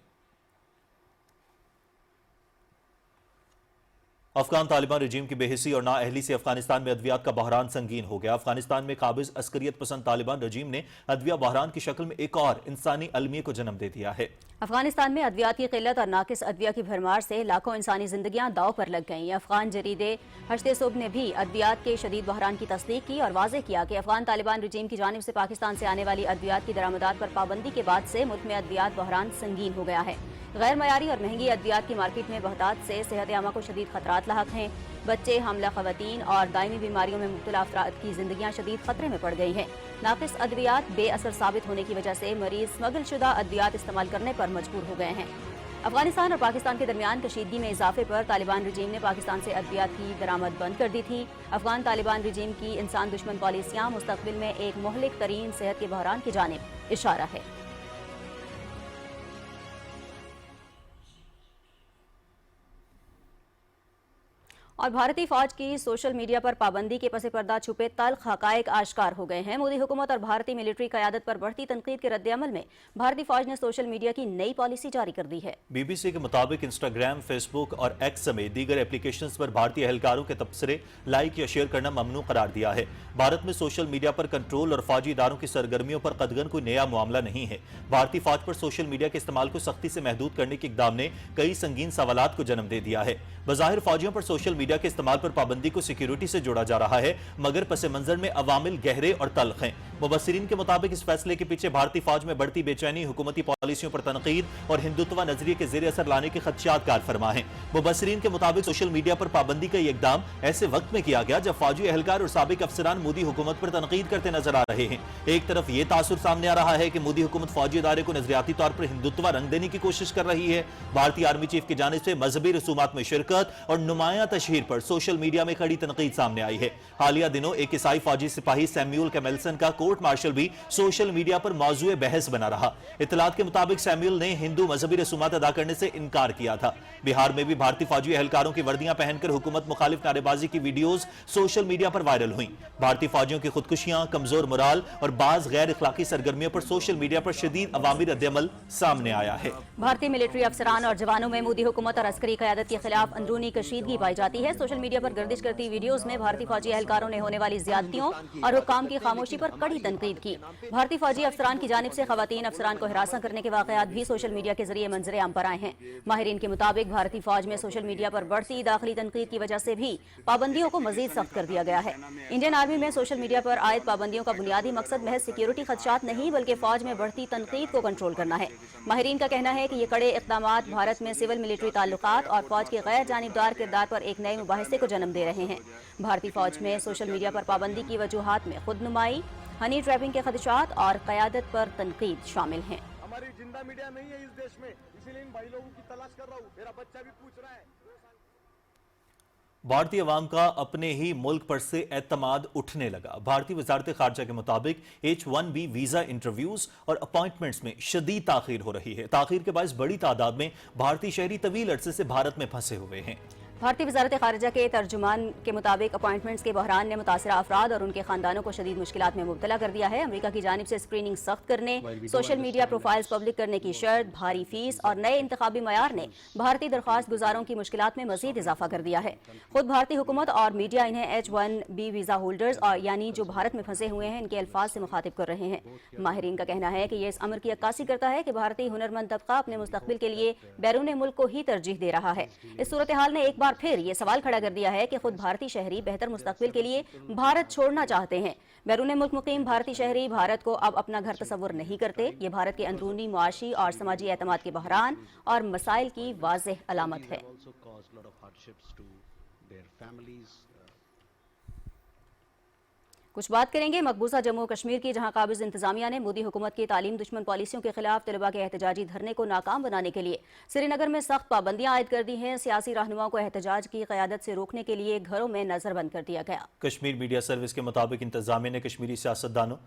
افغان طالبان رجیم کی بے حسی اور نااہلی سے افغانستان میں ادویات کا بحران سنگین ہو گیا۔ افغانستان میں قابض عسکریت پسند طالبان رجیم نے ادویہ بحران کی شکل میں ایک اور انسانی المیہ کو جنم دے دیا ہے۔ افغانستان میں ادویات کی قلت اور ناقص ادویہ کی بھرمار سے لاکھوں انسانی زندگیاں داؤ پر لگ گئیں۔ افغان جریدے ہشت صبح نے بھی ادویات کے شدید بحران کی تصدیق کی اور واضح کیا کہ افغان طالبان رجیم کی جانب سے پاکستان سے آنے والی ادویات کی درآمدات پر پابندی کے بعد سے ملک میں ادویات بحران سنگین ہو گیا ہے۔ غیر معیاری اور مہنگی ادویات کی مارکیٹ میں بہتات سے صحت عامہ کو شدید خطرات لاحق ہیں۔ بچے، حاملہ خواتین اور دائمی بیماریوں میں مبتلا افراد کی زندگیاں شدید خطرے میں پڑ گئی ہیں۔ ناقص ادویات بے اثر ثابت ہونے کی وجہ سے مریض سمگل شدہ ادویات استعمال کرنے پر مجبور ہو گئے ہیں۔ افغانستان اور پاکستان کے درمیان کشیدگی میں اضافے پر طالبان رجیم نے پاکستان سے ادویات کی درآمد بند کر دی تھی۔ افغان طالبان رجیم کی انسان دشمن پالیسیاں مستقبل میں ایک مہلک ترین صحت کے بحران کی جانب اشارہ ہے۔ اور بھارتی فوج کی سوشل میڈیا پر پابندی کے پس پردہ چھپے تلخ حقائق آشکار ہو گئے ہیں۔ مودی حکومت اور بھارتی ملٹری قیادت پر بڑھتی تنقید کے رد عمل میں بھارتی فوج نے سوشل میڈیا کی نئی پالیسی جاری کر دی ہے۔ بی بی سی کے مطابق انسٹاگرام، فیس بک اور ایکس سمیت دیگر اپلیکیشنز پر بھارتی اہلکاروں کے تبصرے لائک یا شیئر کرنا ممنوع قرار دیا ہے۔ بھارت میں سوشل میڈیا پر کنٹرول اور فوجی اداروں کی سرگرمیوں پر قدغن کوئی نیا معاملہ نہیں ہے۔ بھارتی فوج پر سوشل میڈیا کے استعمال کو سختی سے محدود کرنے کے اقدام نے کئی سنگین سوالات کو جنم دے دیا ہے۔ بظاہر فوجیوں پر سوشل میڈیا میڈیا کے استعمال پر پابندی کو سیکیورٹی سے جوڑا جا رہا ہے، مگر پس منظر میں عوامل گہرے اور تلخ ہیں۔ مبصرین کے مطابق اس فیصلے کے پیچھے بھارتی فوج میں بڑھتی بے چینی، حکومتی پالیسیوں پر تنقید اور ہندوتوا نظریے کے زیر اثر لانے کے خدشات کار فرما ہیں۔ مبصرین کے مطابق سوشل میڈیا پر پابندی کا یہ اقدام ایسے وقت میں کیا گیا جب فوجی اہلکار اور سابق افسران مودی حکومت پر تنقید کرتے نظر آ رہے ہیں۔ ایک طرف یہ تاثر سامنے آ رہا ہے کہ مودی حکومت فوجی ادارے کو نظریاتی طور پر ہندوتوا رنگ دینے کی کوشش کر رہی ہے۔ بھارتی آرمی چیف کی جانب سے مذہبی رسومات میں شرکت اور نمایاں تشہیر پر سوشل میڈیا میں کڑی تنقید سامنے آئی ہے۔ حالیہ دنوں ایک عیسائی فوجی سپاہی سیمیول کیملسن کا کورٹ مارشل بھی سوشل میڈیا پر موضوع بحث بنا رہا۔ اطلاعات کے مطابق سیمیول نے ہندو مذہبی رسومات ادا کرنے سے انکار کیا تھا۔ بہار میں بھی بھارتی فوجی اہلکاروں کی وردیاں پہن کر حکومت مخالف نعرے بازی کی ویڈیوز سوشل میڈیا پر وائرل ہوئیں۔ بھارتی فوجیوں کی خودکشیاں، کمزور morale اور بعض غیر اخلاقی سرگرمیوں پر سوشل میڈیا پر شدید عوامی رد عمل سامنے آیا ہے۔ بھارتی ملٹری افسران اور جوانوں میں مودی حکومت اور عسکری قیادت کے خلاف اندرونی کشیدگی پائی جاتی ہے۔ سوشل میڈیا پر گردش کرتی ویڈیوز میں بھارتی فوجی اہلکاروں نے ہونے والی زیادتیوں اور حکام کی خاموشی پر کڑی تنقید کی۔ بھارتی فوجی افسران کی جانب سے خواتین افسران کو ہراساں کرنے کے واقعات بھی سوشل میڈیا کے ذریعے منظر عام پر آئے ہیں۔ ماہرین کے مطابق بھارتی فوج میں سوشل میڈیا پر بڑھتی داخلی تنقید کی وجہ سے بھی پابندیوں کو مزید سخت کر دیا گیا ہے۔ انڈین آرمی میں سوشل میڈیا پر عائد پابندیوں کا بنیادی مقصد محض سیکیورٹی خدشات نہیں بلکہ فوج میں بڑھتی تنقید کو کنٹرول کرنا ہے۔ ماہرین کا کہنا ہے کہ یہ کڑے اقدامات بھارت میں سول ملٹری تعلقات اور فوج کے غیر جانبدار کردار پر ایک نئے مباحثے کو جنم دے رہے ہیں۔ بھارتی فوج میں سوشل میڈیا پر پابندی کی وجوہات میں خود نمائی، ہنی ٹریپنگ کے خدشات اور قیادت پر تنقید شامل ہیں۔ ہماری زندہ میڈیا نہیں ہے اس دیش میں، اسی لیے ان بھائی لوگوں کی تلاش کر رہا ہوں، میرا بچہ بھی پوچھ رہا ہے۔ بھارتی عوام کا اپنے ہی ملک پر سے اعتماد اٹھنے لگا۔ بھارتی وزارت خارجہ کے مطابق H1B ویزا انٹرویوز اور اپائنٹمنٹس میں شدید تاخیر ہو رہی ہے۔ تاخیر کے باعث بڑی تعداد میں بھارتی شہری طویل عرصے سے بھارت میں پھنسے ہوئے ہیں۔ بھارتی وزارت خارجہ کے ترجمان کے مطابق اپائنٹمنٹس کے بحران نے متاثرہ افراد اور ان کے خاندانوں کو شدید مشکلات میں مبتلا کر دیا ہے۔ امریکہ کی جانب سے اسکریننگ سخت کرنے، سوشل میڈیا پروفائلز پبلک کرنے کی شرط، بھاری فیس اور نئے انتخابی معیار نے بھارتی درخواست گزاروں کی مشکلات میں مزید اضافہ کر دیا ہے۔ خود بھارتی حکومت اور میڈیا انہیں H1B ویزا ہولڈرز اور یعنی جو بھارت میں پھنسے ہوئے ہیں ان کے الفاظ سے مخاطب کر رہے ہیں۔ ماہرین کا کہنا ہے کہ یہ اس امر کی عکاسی کرتا ہے کہ بھارتی ہنرمند طبقہ اپنے مستقبل کے لیے بیرون ملک کو ہی ترجیح دے رہا ہے۔ اس صورتحال نے ایک بار پھر یہ سوال کھڑا کر دیا ہے کہ خود بھارتی شہری بہتر مستقبل کے لیے بھارت چھوڑنا چاہتے ہیں۔ بیرون ملک مقیم بھارتی شہری بھارت کو اب اپنا گھر تصور نہیں کرتے۔ یہ بھارت کے اندرونی معاشی اور سماجی اعتماد کے بحران اور مسائل کی واضح علامت ہے۔ کچھ بات کریں گے مقبوضہ جموں کشمیر کی، جہاں قابض انتظامیہ نے مودی حکومت کی تعلیم دشمن پالیسیوں کے خلاف طلباء کے احتجاجی دھرنے کو ناکام بنانے کے لیے سری نگر میں سخت پابندیاں عائد کر دی ہیں۔ سیاسی رہنماؤں کو احتجاج کی قیادت سے روکنے کے لیے گھروں میں نظر بند کر دیا گیا۔ کشمیر میڈیا سروس کے مطابق انتظامیہ نے کشمیری سیاستدانوں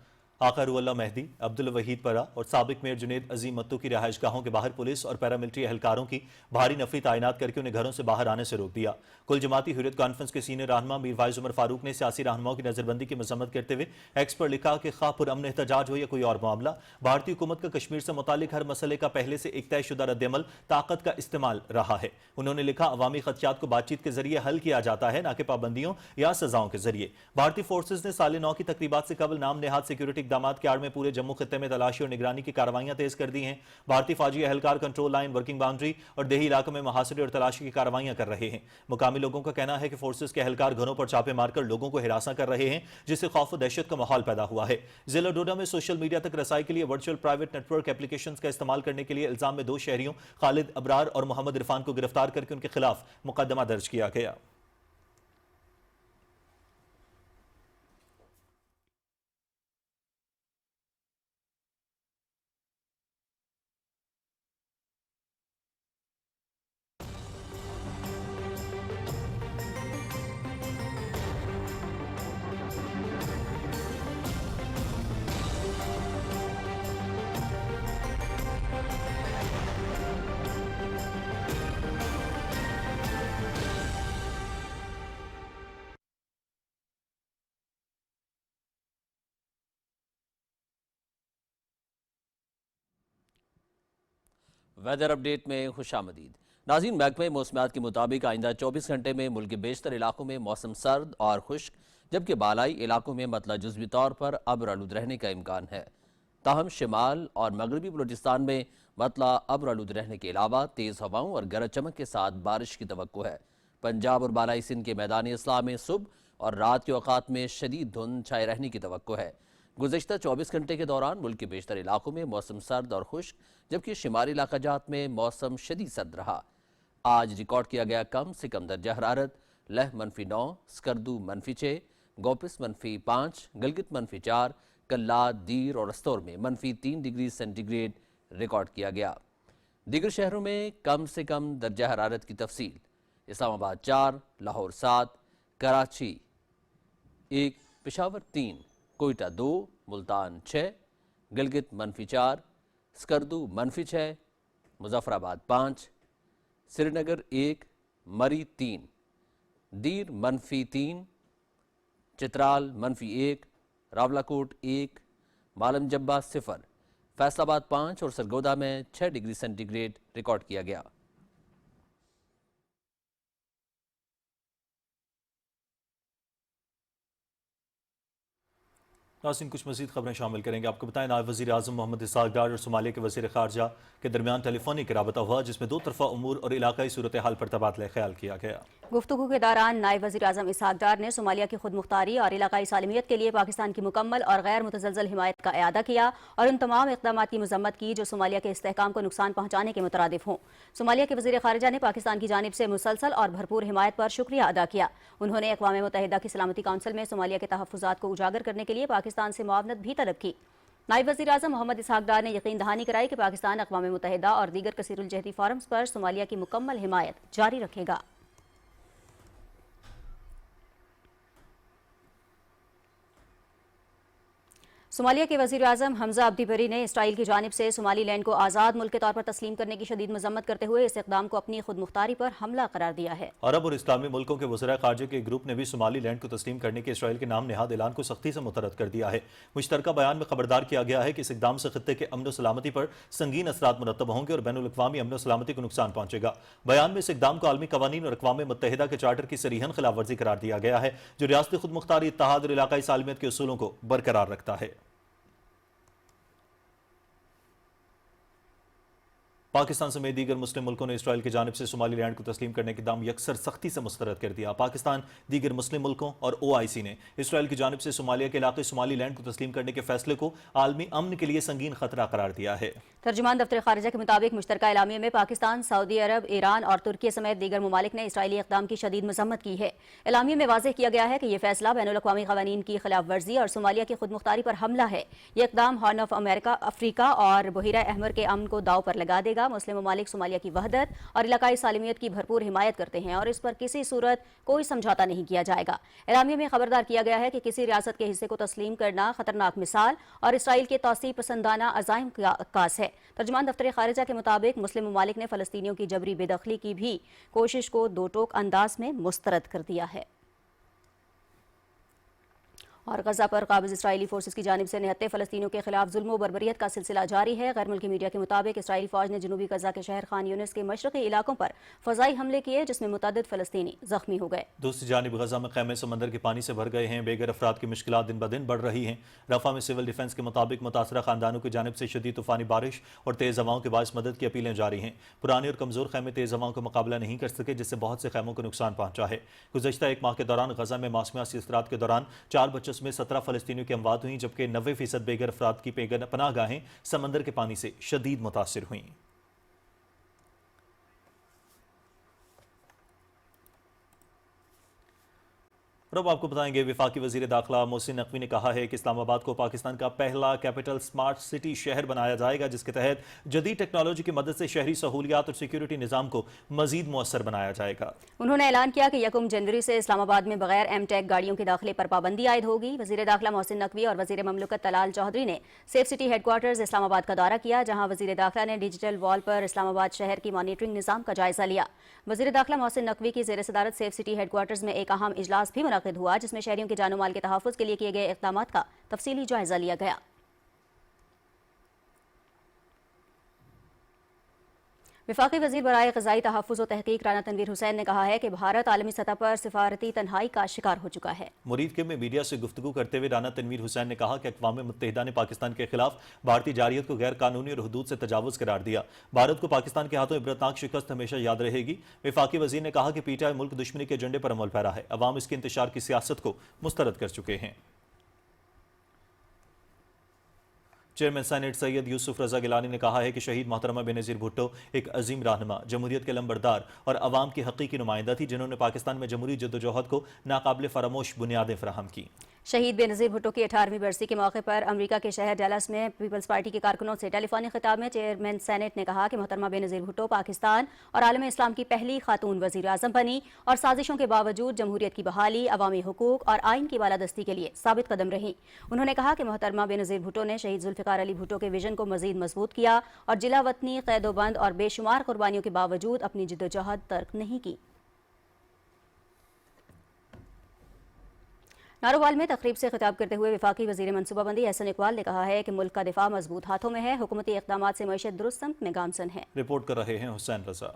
آقا روح اللہ مہدی، عبدالوحید پرا اور سابق میئر جنید عظیم متو کی رہائش گاہوں کے باہر پولیس اور پیراملٹری اہلکاروں کی بھاری نفری تعینات کر کے انہیں گھروں سے باہر آنے سے روک دیا۔ کل جماعتی حریت کانفرنس کے سینئر رہنما میر وائز عمر فاروق نے سیاسی رہنماؤں کی نظر بندی کی مذمت کرتے ہوئے ایکس پر لکھا کہ خواہ پرامن احتجاج ہو یا کوئی اور معاملہ، بھارتی حکومت کا کشمیر سے متعلق ہر مسئلے کا پہلے سے ایک طے شدہ رد عمل طاقت کا استعمال رہا ہے۔ انہوں نے لکھا عوامی خدشات کو بات چیت کے ذریعے حل کیا جاتا ہے، نہ کہ پابندیوں یا سزاؤں کے ذریعے۔ بھارتی فورسز نے سال نو کی تقریبات سے قبل نام نہاد سیکیورٹی اقدامات کی آڑ میں پورے جموں خطے میں تلاشی اور نگرانی کی کارروائیاں تیز کر دی ہیں۔ بھارتی فوجی اہلکار کنٹرول لائن، ورکنگ باؤنڈری اور دیہی علاقوں میں محاصرے اور تلاشی کی کارروائیاں کر رہے ہیں۔ مقامی لوگوں کا کہنا ہے کہ فورسز کے اہلکار گھروں پر چھاپے مار کر لوگوں کو ہراساں کر رہے ہیں، جس سے خوف و دہشت کا ماحول پیدا ہوا ہے۔ ضلع ڈوڈا میں سوشل میڈیا تک رسائی کے لیے virtual private network applications کا استعمال کرنے کے لیے الزام میں 2 شہریوں خالد ابرار اور محمد عرفان کو گرفتار کر کے ان کے خلاف مقدمہ درج کیا گیا۔ ویدر اپڈیٹ میں خوش آمدید۔ ناظرین، محکمہ موسمیات کے مطابق آئندہ 24 گھنٹے میں ملک کے بیشتر علاقوں میں موسم سرد اور خشک، جبکہ بالائی علاقوں میں مطلع جزوی طور پر ابر آلود رہنے کا امکان ہے۔ تاہم شمال اور مغربی بلوچستان میں مطلع ابر آلود رہنے کے علاوہ تیز ہواؤں اور گرج چمک کے ساتھ بارش کی توقع ہے۔ पंजाब और बालाई सिंध के मैदानी अजला में सुबह और रात के औकात में शदीद धुंध छाए रहने की तवक्को है। गुज़श्ता 24 घंटे के दौरान मुल्क के बेशतर इलाकों में मौसम सर्द और खुश्क, जबकि शुमारी इलाकाजात में मौसम शदीद सर्द रहा। आज रिकॉर्ड किया गया कम से कम दर्जा हरारत लह -9, स्कर्दू -6, गोपिस -5, गिलगित -4, कल्ला, दीर और अस्तौर में -3 डिग्री सेंटीग्रेड रिकॉर्ड किया गया। दीगर शहरों में कम से कम दर्जा हरारत की तफसील: इस्लामाबाद 4, लाहौर 7, कराची 1, पेशावर 3, कोयटा 2, मुल्तान 6, गिलगित -4, स्कर्दू -6, मुजफ्फराबाद 5, श्रीनगर 1, मरी 3, दीर -3, चित्राल -1, रावलाकोट 1, मालम जब्बा 0, फैसलाबाद 5 और सरगोदा में 6 डिग्री सेंटीग्रेड रिकॉर्ड किया गया। नाज़रीन, कुछ मज़ीद खबरें शामिल करेंगे। आपको बताएं, नायब वज़ीर आज़म मोहम्मद इसहाक़ डार और सोमालिया के वज़ीर ख़ारजा के दरमियान टेलीफोनिक रबता हुआ, जिसमें दो तरफ़ा उमूर और इलाकाई सूरत हाल पर तबादला ख्याल किया गया। गुफ्तगू के दौरान नायब वज़ीर आज़म इसहाक़ डार ने सोमालिया की खुद मुख्तारी और इलाकाई सालमियत के लिए पाकिस्तान की मुकम्मल और गैर मुतज़लज़ल हिमायत का इआदा किया और उन तमाम इक़दामात की मज़म्मत की जो सोमालिया के इस्तेहकाम को नुकसान पहुँचाने के मुतरादिफ हों। सोमालिया के वज़ीर ख़ारजा ने पाकिस्तान की जानिब से मुसलसल और भरपूर हिमायत पर शुक्रिया अदा किया। उन्होंने अक़वाम मुत्तहिदा की सलामती काउंसिल में सोमालिया के तहफ़्फ़ुज़ात को उजागर करने के लिए पाकिस्तान से मुआवनत भी तलब की। नायब वज़ीर आज़म मोहम्मद इसहाक़ डार ने यकीन दहानी कराई कि पाकिस्तान अक़वाम मुत्तहिदा और दीगर कसीरुल जहती फोरम्स पर सोमालिया की मुकम्मल हिमायत जारी रखेगा। सोमालिया के वज़ीर आज़म हमज़ा अब्दी बरी ने इसराइल की जानिब से सोमाली लैंड को आज़ाद मुल्क के तौर पर तस्लीम करने की शदीद मजम्मत करते हुए इस इक़दाम को अपनी खुद मुख्तारी पर हमला करार दिया है। अरब और इस्लामी मुल्कों के वज़ीर ख़ारजा के ग्रुप ने भी सोमाली लैंड को तस्लीम करने के इसराइल के नाम नेहाद ऐलान को सख्ती से मुतरद कर दिया है। मुश्तरका बयान में खबरदार किया गया है कि इस इक़दाम से खित्ते के अमन सलामती पर संगीन असरात मुरतब होंगे और बैनुल अक़वामी अमन सलामती को नुकसान पहुंचेगा। बयान में इस इक़दाम को आलमी कवानीन और अक़वाम मुत्तहिदा के चार्टर की सरीहन खिलाफ वर्जी करार दिया गया है, जो रियासती खुद मुख्तारी, इत्तेहाद और इलाकाई सालमियत के उसूलों को बरकरार रखता है। पाकिस्तान समेत दीगर मुस्लिम मुल्कों ने इसराइल की जानिब से सोमाली लैंड को तस्लीम करने के दाम यकसर सख्ती से मुस्तरद कर दिया। पाकिस्तान, दीगर मुस्लिम मुल्कों और OIC ने इसराइल की जानिब से सोमालिया के इलाके सोमाली लैंड को तस्लीम करने के फैसले को आलमी अमन के लिए संगीन खतरा करार दिया है। तर्जुमान दफ्तर खारिजा के मुताबिक मुश्तरका एलामिया में पाकिस्तान, सऊदी अरब, ईरान और तुर्की समेत दीगर ममालिक ने इसराइली इक़दाम की शदीद मजम्मत की है। एलामिया में वाज़ेह किया गया है कि यह फैसला बैनुल अक़वामी क़वानीन की खिलाफ वर्जी और सोमालिया की खुद मुख्तारी पर हमला है। यह इक़दाम हॉर्न ऑफ अफ्रीका और बहीरा अहमर के अमन को दाव पर लगा देगा। मुस्लिम ममालिक सोमालिया की वहदत और इलाकाई सालमियत की भरपूर हिमायत करते हैं और इस पर किसी सूरत कोई समझौता नहीं किया जाएगा। एलामिया में खबरदार किया गया है कि किसी रियासत के हिस्से को तस्लीम करना खतरनाक मिसाल और इसराइल के तौसीब पसंदाना अज़ाइम का अक्कास है। तर्जुमान दफ्तर खारिजा के मुताबिक मुस्लिम ममालिक ने फ़लस्तीनियों की जबरी बेदखली की भी कोशिश को दो टोक अंदाज में मुस्तरद कर दिया है। और गजा पर काबिज इसराइली फोर्सेस की जानिब से निहत्ते फ़लस्तीनियों के खिलाफ जुल्म व बर्बरियत का सिलसिला जारी है। गैर मुल्की मीडिया के मुताबिक इसराइली फ़ौज ने जनूबी गजा के शहर खान यूनिस के मशरक़ी इलाकों पर फ़ज़ाई हमले किए, जिसमें मुतअद्दिद फ़लस्तीनी ज़ख्मी हो गए। दूसरी जानिब गजा में ख़ैमे समंदर के पानी से भर गए हैं। बेघर अफराद की मुश्किलात दिन ब दिन बढ़ रही हैं। रफ़ा में सिविल डिफेंस के मुताबिक मुतासरा ख़ानदानों की जानिब से शदीद तूफ़ानी बारिश और तेज़ हवाओं के बायस मदद की अपीलें जारी हैं। पुराने और कमज़ोर ख़ैमे तेज़ हवाओं का मुकाबला नहीं कर सके, जिससे बहुत से खैमों को नुकसान पहुंचा है। गुज़श्ता एक माह के दौरान गजा में मौसमियाती असरात के दौरान 4 बच्चों में 17 फ़लस्तीनी की अमवात हुई, जबकि 90% बेघर अफराद की पनाहगाहें समंदर के पानी से शदीद मुतासिर हुई। और अब आपको बताएंगे, वफाकी वज़ीर दाखिला मोहसिन नकवी ने कहा है कि इस्लामाबाद को पाकिस्तान का पहला कैपिटल स्मार्ट सिटी शहर बनाया जाएगा, जिसके तहत जदीद टेक्नोलॉजी की मदद से शहरी सहूलियात और सिक्योरिटी निज़ाम को मजीद मुअस्सर बनाया जाएगा। उन्होंने ऐलान किया कि 1 जनवरी से इस्लामाबाद में बगैर एमटेक गाड़ियों के दाखिले पर पाबंदी आयद होगी। वज़ीर दाखिला मोहसिन नकवी और वज़ीर ममलकत तलाल चौधरी ने सेफ सिटी हेडक्वार्टर्स इस्लामाबाद का दौरा किया, जहाँ वज़ीर दाखिला ने डिजिटल वॉल पर इस्लामाबाद शहर की मॉनिटरिंग निज़ाम का जायजा लिया। वज़ीर दाखिला मोहसिन नकवी की ज़ेर सदारत सेफ सिटी हेडक्वार्टर्स में एक अहम इजलास भी मुनक़िद हुआ, जिसमें शहरियों के जानो माल के तहफ़्फ़ुज़ के लिए किए गए इक़दामात का तफसीली जायजा लिया गया। वफाकी वजीर बराए ग़िज़ाई तहफ़्फ़ुज़ व तहक़ीक़ राना तनवीर हुसैन ने कहा है कि भारत आलमी सतह पर सिफारती तन्हाई का शिकार हो चुका है। मुरीदके में मीडिया से गुफ्तगू करते हुए राना तनवीर हुसैन ने कहा कि अक़वाम मुत्तहिदा ने पाकिस्तान के खिलाफ भारतीय जारियत को गैर कानूनी और हुदूद से तजावुज़ करार दिया। भारत को पाकिस्तान के हाथों इबरतनाक शिकस्त हमेशा याद रहेगी। वफाकी वजीर ने कहा कि PTI मुल्क दुश्मनी के एजेंडे पर अमल पैरा है। अवाम इसके इंतशार की सियासत को मुस्तरद कर चुके हैं। चेयरमैन सेनेट सैयद यूसुफ रजा गिलानी ने कहा है कि शहीद मोहतरमा बेनज़ीर भुट्टो एक अजीम रहनुमा, जमहूरियत के लंबरदार और अवाम की हकीकी नुमाइंदा थी, जिन्होंने पाकिस्तान में जमहूरी जद्दोजहद को नाकाबिल फरामोश बुनियादें फराहम की। शहीद बेनज़ीर भुट्टो की 18वीं बरसी के मौके पर अमेरिका के शहर डैलस में पीपल्स पार्टी के कारकुनों से टेलीफोनिक खिताब में चेयरमैन सेनेट ने कहा कि मोहतरमा बेनज़ीर भुट्टो पाकिस्तान और आलम इस्लाम की पहली खातून वज़ीर आज़म बनी और साजिशों के बावजूद जमहूरियत की बहाली, अवामी हुकूक और आइन की बालादस्ती के लिए साबित कदम रही। उन्होंने कहा कि मोहतरमा बेनज़ीर भुट्टो ने शहीद जुल्फ़िकार अली भुट्टो के विजन को मज़ीद मजबूत किया और जिला वतनी, क़ैदोबंद और बेशुमार कुर्बानियों के बावजूद अपनी जिद्दोजहद तर्क नहीं की। नारोवाल में तकरीब से खिताब करते हुए वफाकी वज़ीर मनसूबाबंदी एहसन इकबाल ने कहा है कि मुल्क का दिफा मजबूत हाथों में है, हुकूमती इक़दामात से मईशत दुरुस्त सम्त में गामसन है। रिपोर्ट कर रहे हैं हुसैन रजा।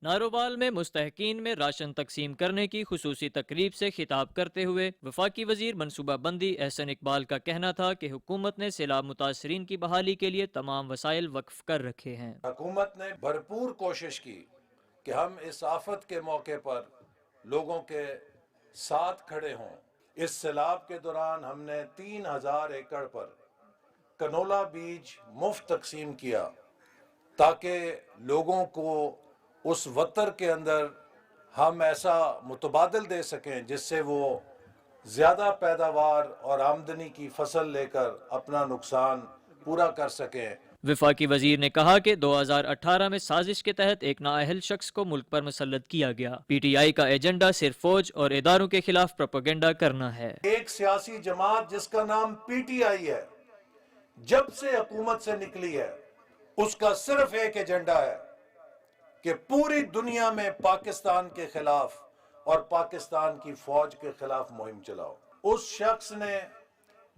नारोवाल में मुस्तहकीन में राशन तकसीम करने की खुसूसी तकरीब से खिताब करते हुए वफाकी वजीर मनसूबाबंदी एहसन इकबाल का कहना था कि हुकूमत ने सैलाब मुतासरीन की बहाली के लिए तमाम वसाइल वक्फ कर रखे हैं। हुकूमत ने भरपूर कोशिश की कि हम इस आफत के मौके पर लोगों के साथ खड़े हों। इस सैलाब के दौरान हमने 3000 एकड़ पर कनोला बीज मुफ्त तकसीम किया ताकि लोगों को उस वतर के अंदर हम ऐसा मुतबादल दे सकें जिससे वो ज़्यादा पैदावार और आमदनी की फसल लेकर अपना नुकसान पूरा कर सकें। वफाकी वजीर ने कहा कि 2018 में साजिश के तहत एक नाअहल शख्स को मुल्क पर मुसल्लत किया गया। PTI का एजेंडा सिर्फ फौज और इदारों के खिलाफ प्रोपेगेंडा करना है। एक सियासी जमात जिसका नाम PTI है, जब से हुकूमत से निकली है, उसका सिर्फ एक एजेंडा है कि पूरी दुनिया में पाकिस्तान के खिलाफ और पाकिस्तान की फौज के खिलाफ मुहिम चलाओ। उस शख्स ने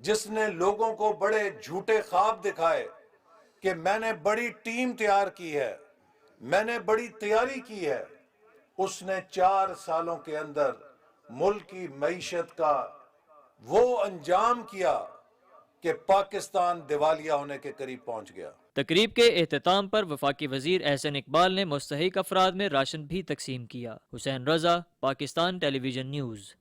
जिसने लोगों को बड़े झूठे ख्वाब दिखाए कि मैंने बड़ी टीम तैयार की है, मैंने बड़ी तैयारी की है, उसने 4 सालों के अंदर मुल्क की मईशत का वो अंजाम किया कि पाकिस्तान दिवालिया होने के करीब पहुंच गया। तकरीब के एहतताम पर वफाकी वजीर एहसन इकबाल ने मुस्तहिक अफराद में राशन भी तकसीम किया। हुसैन रजा, पाकिस्तान टेलीविजन न्यूज़।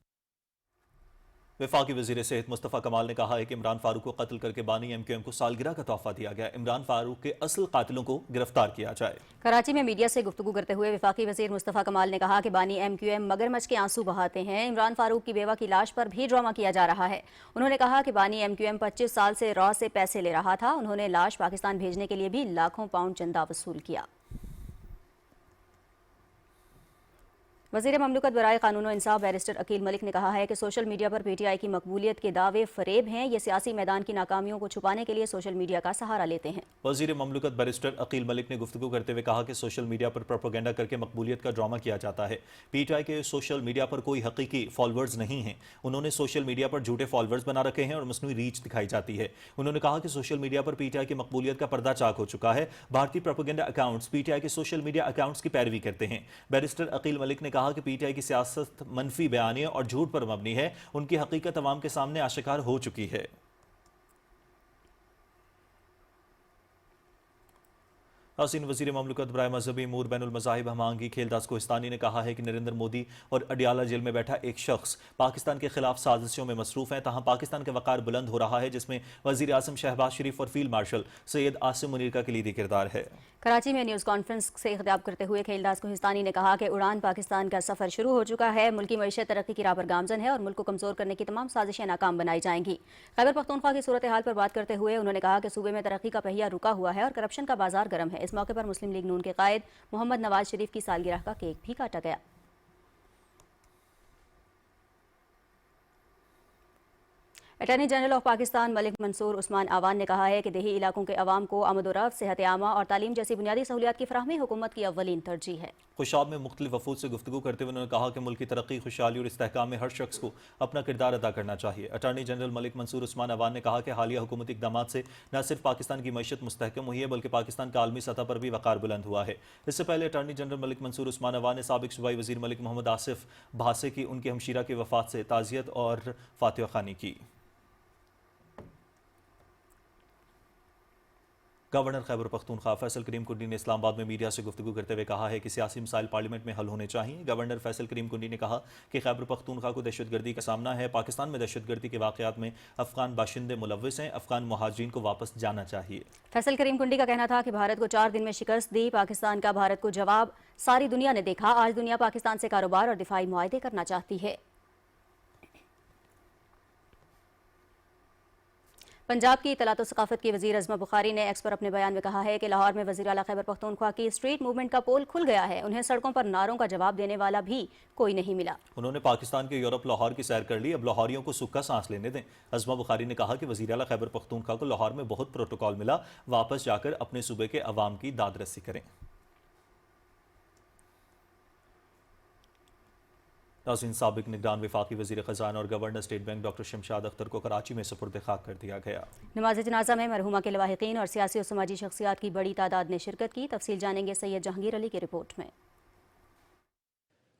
वफाकी वज़ीर सेहत मुस्तफ़ा कमाल ने कहा है कि इमरान फारूक को कत्ल करके बानी MQM को सालगिरह का तोहफा दिया गया। इमरान फारूक के असल कातिलों को गिरफ्तार किया जाए। कराची में मीडिया से गुफ्तगू करते हुए वफाकी वज़ीर मुस्तफ़ा कमाल ने कहा कि बानी MQM मगरमच्छ के आंसू बहाते हैं। इमरान फारूक की बेवा की लाश पर भी ड्रामा किया जा रहा है। उन्होंने कहा कि बानी MQM 25 साल से रॉ से पैसे ले रहा था। उन्होंने लाश पाकिस्तान भेजने के लिए भी लाखों पाउंड चंदा वसूल किया। वज़ीर ममलकत बराए कानून व इंसाफ बैरिस्टर अकील मलिक ने कहा है कि सोशल मीडिया पर PTI की मकबूलियत के दावे फरेब हैं। ये सियासी मैदान की नाकामियों को छुपाने के लिए सोशल मीडिया का सहारा लेते हैं। वज़ीर ममलकत बैरिस्टर अकील मलिक ने गुफ्तगू करते हुए कहा कि सोशल मीडिया पर प्रोपेगेंडा करके मकबूलियत का ड्रामा किया जाता है। PTI के सोशल मीडिया पर कोई हकीकी फॉलोअर्स नहीं हैं। उन्होंने सोशल मीडिया पर झूठे फॉलोअर्स बना रखे हैं और मसनूई रीच दिखाई जाती है। उन्होंने कहा कि सोशल मीडिया पर PTI की मकबूलियत का पर्दा चाक हो चुका है। भारतीय प्रोपेगेंडा अकाउंट्स PTI के सोशल मीडिया अकाउंट्स की पैरवी करते हैं। बैरिस्टर अकील मलिक ने कहा कि PTI की सियासत मनफी बयानियों और झूठ पर मबनी है। उनकी हकीकत अवाम के सामने आशिकार हो चुकी है। नाज़रीन, वज़ीर ममलकत बराए मजहबी अमूर बैनुल मज़ाहिब हमांगी खेलदास कोहिस्तानी ने कहा है कि नरेंद्र मोदी और अडियाला जेल में बैठा एक शख्स पाकिस्तान के खिलाफ साजिशों में मसरूफ़ है। तहाँ पाकिस्तान का वक़ार बुलंद हो रहा है, जिसमें वज़ीर आज़म शहबाज शरीफ और फील्ड मार्शल सैयद आसिम मुनीर का कलीदी किरदार है। कराची में न्यूज़ कॉन्फ्रेंस से खिताब करते हुए खेलदास कोहिस्तानी ने कहा कि उड़ान पाकिस्तान का सफ़र शुरू हो चुका है। मुल्की मईशत तरक्की की राह पर गामजन है और मुल्क को कमज़ोर करने की तमाम साजिशें नाकाम बनाई जाएंगी। खैबर पख्तूनख्वा की सूरत हाल पर बात करते हुए उन्होंने कहा कि सूबे में तरक्की का पहिया रुका हुआ है और करप्शन का बाजार गर्म है। इस मौके पर मुस्लिम लीग नून के कायद मोहम्मद नवाज शरीफ की सालगिरह का केक भी काटा गया। Attorney general of Pakistan Malik Mansoor Usman Awan ने कहा है कि देही इलाकों के अवाम को आमद व रफ्त, सेहत आमा और तालीम जैसी बुनियादी सहूलियात की फराहमी हुकूमत की अव्वलीन तरजीह है। खुशाब में मुख्तलिफ वफूद से गुफ्तगू करते हुए उन्होंने कहा कि मुल्क की तरक्की, खुशहाली और इस्तेहकाम में हर शख्स को अपना किरदार अदा करना चाहिए। अटॉर्नी जनरल मलिक मंसूर उस्मान आवान ने कहा कि हालिया हुकूमती इक़दाम से न सिर्फ पाकिस्तान की मईशत मुस्तहकम हुई है बल्कि पाकिस्तान का आलमी सतह पर भी वक़ार बुलंद हुआ है। इससे पहले अटॉर्नी जनरल मलिक मंसूर उस्मान आवान ने साबिक सूबाई वज़ीर मलिक मोहम्मद आसिफ भासे की उनकी हमशीरा की वफ़ात से ताज़ियत और फातिहा ख़ानी की। गवर्नर खैबर पख्तूनख्वा फैसल करीम कुंडी ने इस्लामाबाद में मीडिया से गुफ्तगू करते हुए कहा है कि सियासी मसाइल पार्लियामेंट में हल होने चाहिए। गवर्नर फैसल करीम कुंडी ने कहा कि खैबर पख्तूनख्वा को दहशतगर्दी का सामना है। पाकिस्तान में दहशतगर्दी के वाक़यात में अफगान बाशिंदे मुलव्विस हैं। अफगान मुहाजिरीन को वापस जाना चाहिए। फैसल करीम कुंडी का कहना था कि भारत को 4 दिन में शिकस्त दी। पाकिस्तान का भारत को जवाब सारी दुनिया ने देखा। आज दुनिया पाकिस्तान से कारोबार और दिफाई मुआहदे करना चाहती है। पंजाब की इत्तलात व सकाफत की वज़ीर अज़मा बुखारी ने एक्स पर अपने बयान में कहा है कि लाहौर में वज़ीर आला खैबर पख्तूनख्वा की स्ट्रीट मूवमेंट का पोल खुल गया है। उन्हें सड़कों पर नारों का जवाब देने वाला भी कोई नहीं मिला। उन्होंने पाकिस्तान के यूरोप लाहौर की सैर कर ली। अब लाहौरियों को सुक्का सांस लेने दें। अज़मा बुखारी ने कहा कि वज़ीर आला खैबर पख्तूनख्वा को लाहौर में बहुत प्रोटोकॉल मिला। वापस जाकर अपने सूबे के अवाम की दादरसी करें। नाज़रीन, साबिक निगरान वफाकी वज़ीर ख़ज़ाना और governor state bank doctor Shamshad Akhtar को कराची में सुपुर्द खाक कर दिया गया। नमाज जनाजा में मरहुमा के लवाहिकीन और सियासी और समाजी शख्सियात की बड़ी तादाद ने शिरकत की। तफसील जानेंगे सैयद जहांगीर अली की रिपोर्ट में।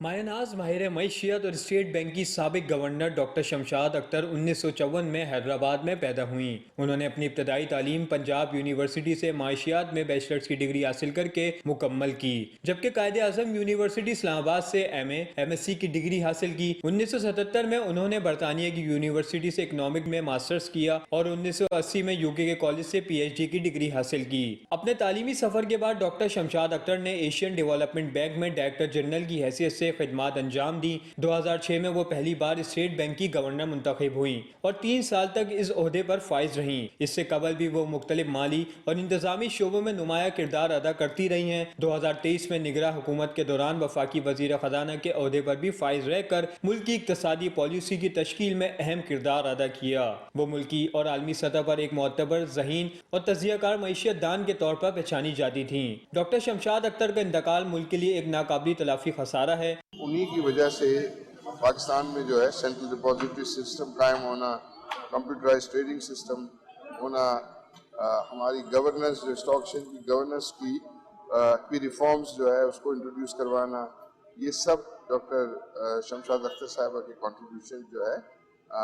मायनाज माहिर मईशियत और स्टेट बैंक की साबिक गवर्नर डॉक्टर शमशाद अख्तर 1954 में हैदराबाद में पैदा हुई। उन्होंने अपनी इब्तदाई तालीम पंजाब यूनिवर्सिटी से माशियात में बैचलर्स की डिग्री हासिल करके मुकम्मल की, जबकि कायदे आज़म यूनिवर्सिटी इस्लामाबाद से MA MSc की डिग्री हासिल की। 1977 में उन्होंने बरतानिया की यूनिवर्सिटी से इकनॉमिक में मास्टर्स किया और 1980 में UK के कॉलेज से PhD की डिग्री हासिल की। अपने तालीमी सफर के बाद डॉक्टर शमशाद अख्तर ने एशियन डेवलपमेंट बैंक में डायरेक्टर जनरल की हैसियत से खिदमात अंजाम दी। 2006 में वो पहली बार स्टेट बैंक की गवर्नर मुंतखब हुई और 3 साल तक इस ओहदे पर फाइज रहीं। इससे कबल भी वो मुख्तलिफ माली और इंतजामी शोबों में नुमाया किरदार अदा करती रही हैं। 2023 में निगरां हुकूमत के दौरान वफाकी वजीर खजाना के ओहदे पर भी फाइज रहकर मुल्क की इक्तसादी पॉलिसी की तश्कील में अहम किरदार अदा किया। वो मुल्की और आलमी सतह पर एक मोतबर, ज़हीन और तजियाकार मईशत दान के तौर पर पहचानी जाती थी। डॉक्टर शमशाद अख्तर का इंतकाल मुल्क के लिए एक नाकाबिल तलाफी खसारा है। उन्हीं की वजह से पाकिस्तान में जो है सेंट्रल डिपॉजिटरी सिस्टम कायम होना, कंप्यूटराइज ट्रेडिंग सिस्टम होना, हमारी गवर्नेंस जो स्टॉक एक्सचेंज की गवर्नेंस की रिफॉर्म्स जो है उसको इंट्रोड्यूस करवाना, ये सब डॉक्टर शमशाद अख्तर साहिबा के कंट्रीब्यूशन जो है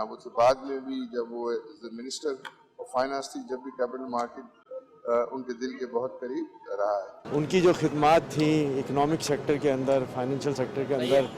वो तो बाद में भी जब वो मिनिस्टर ऑफ फाइनेंस थी, जब भी कैपिटल मार्केट उनके दिल के बहुत करीब रहा है। उनकी जो खिदमात थी इकोनॉमिक सेक्टर के अंदर, फाइनेंशियल सेक्टर के अंदर,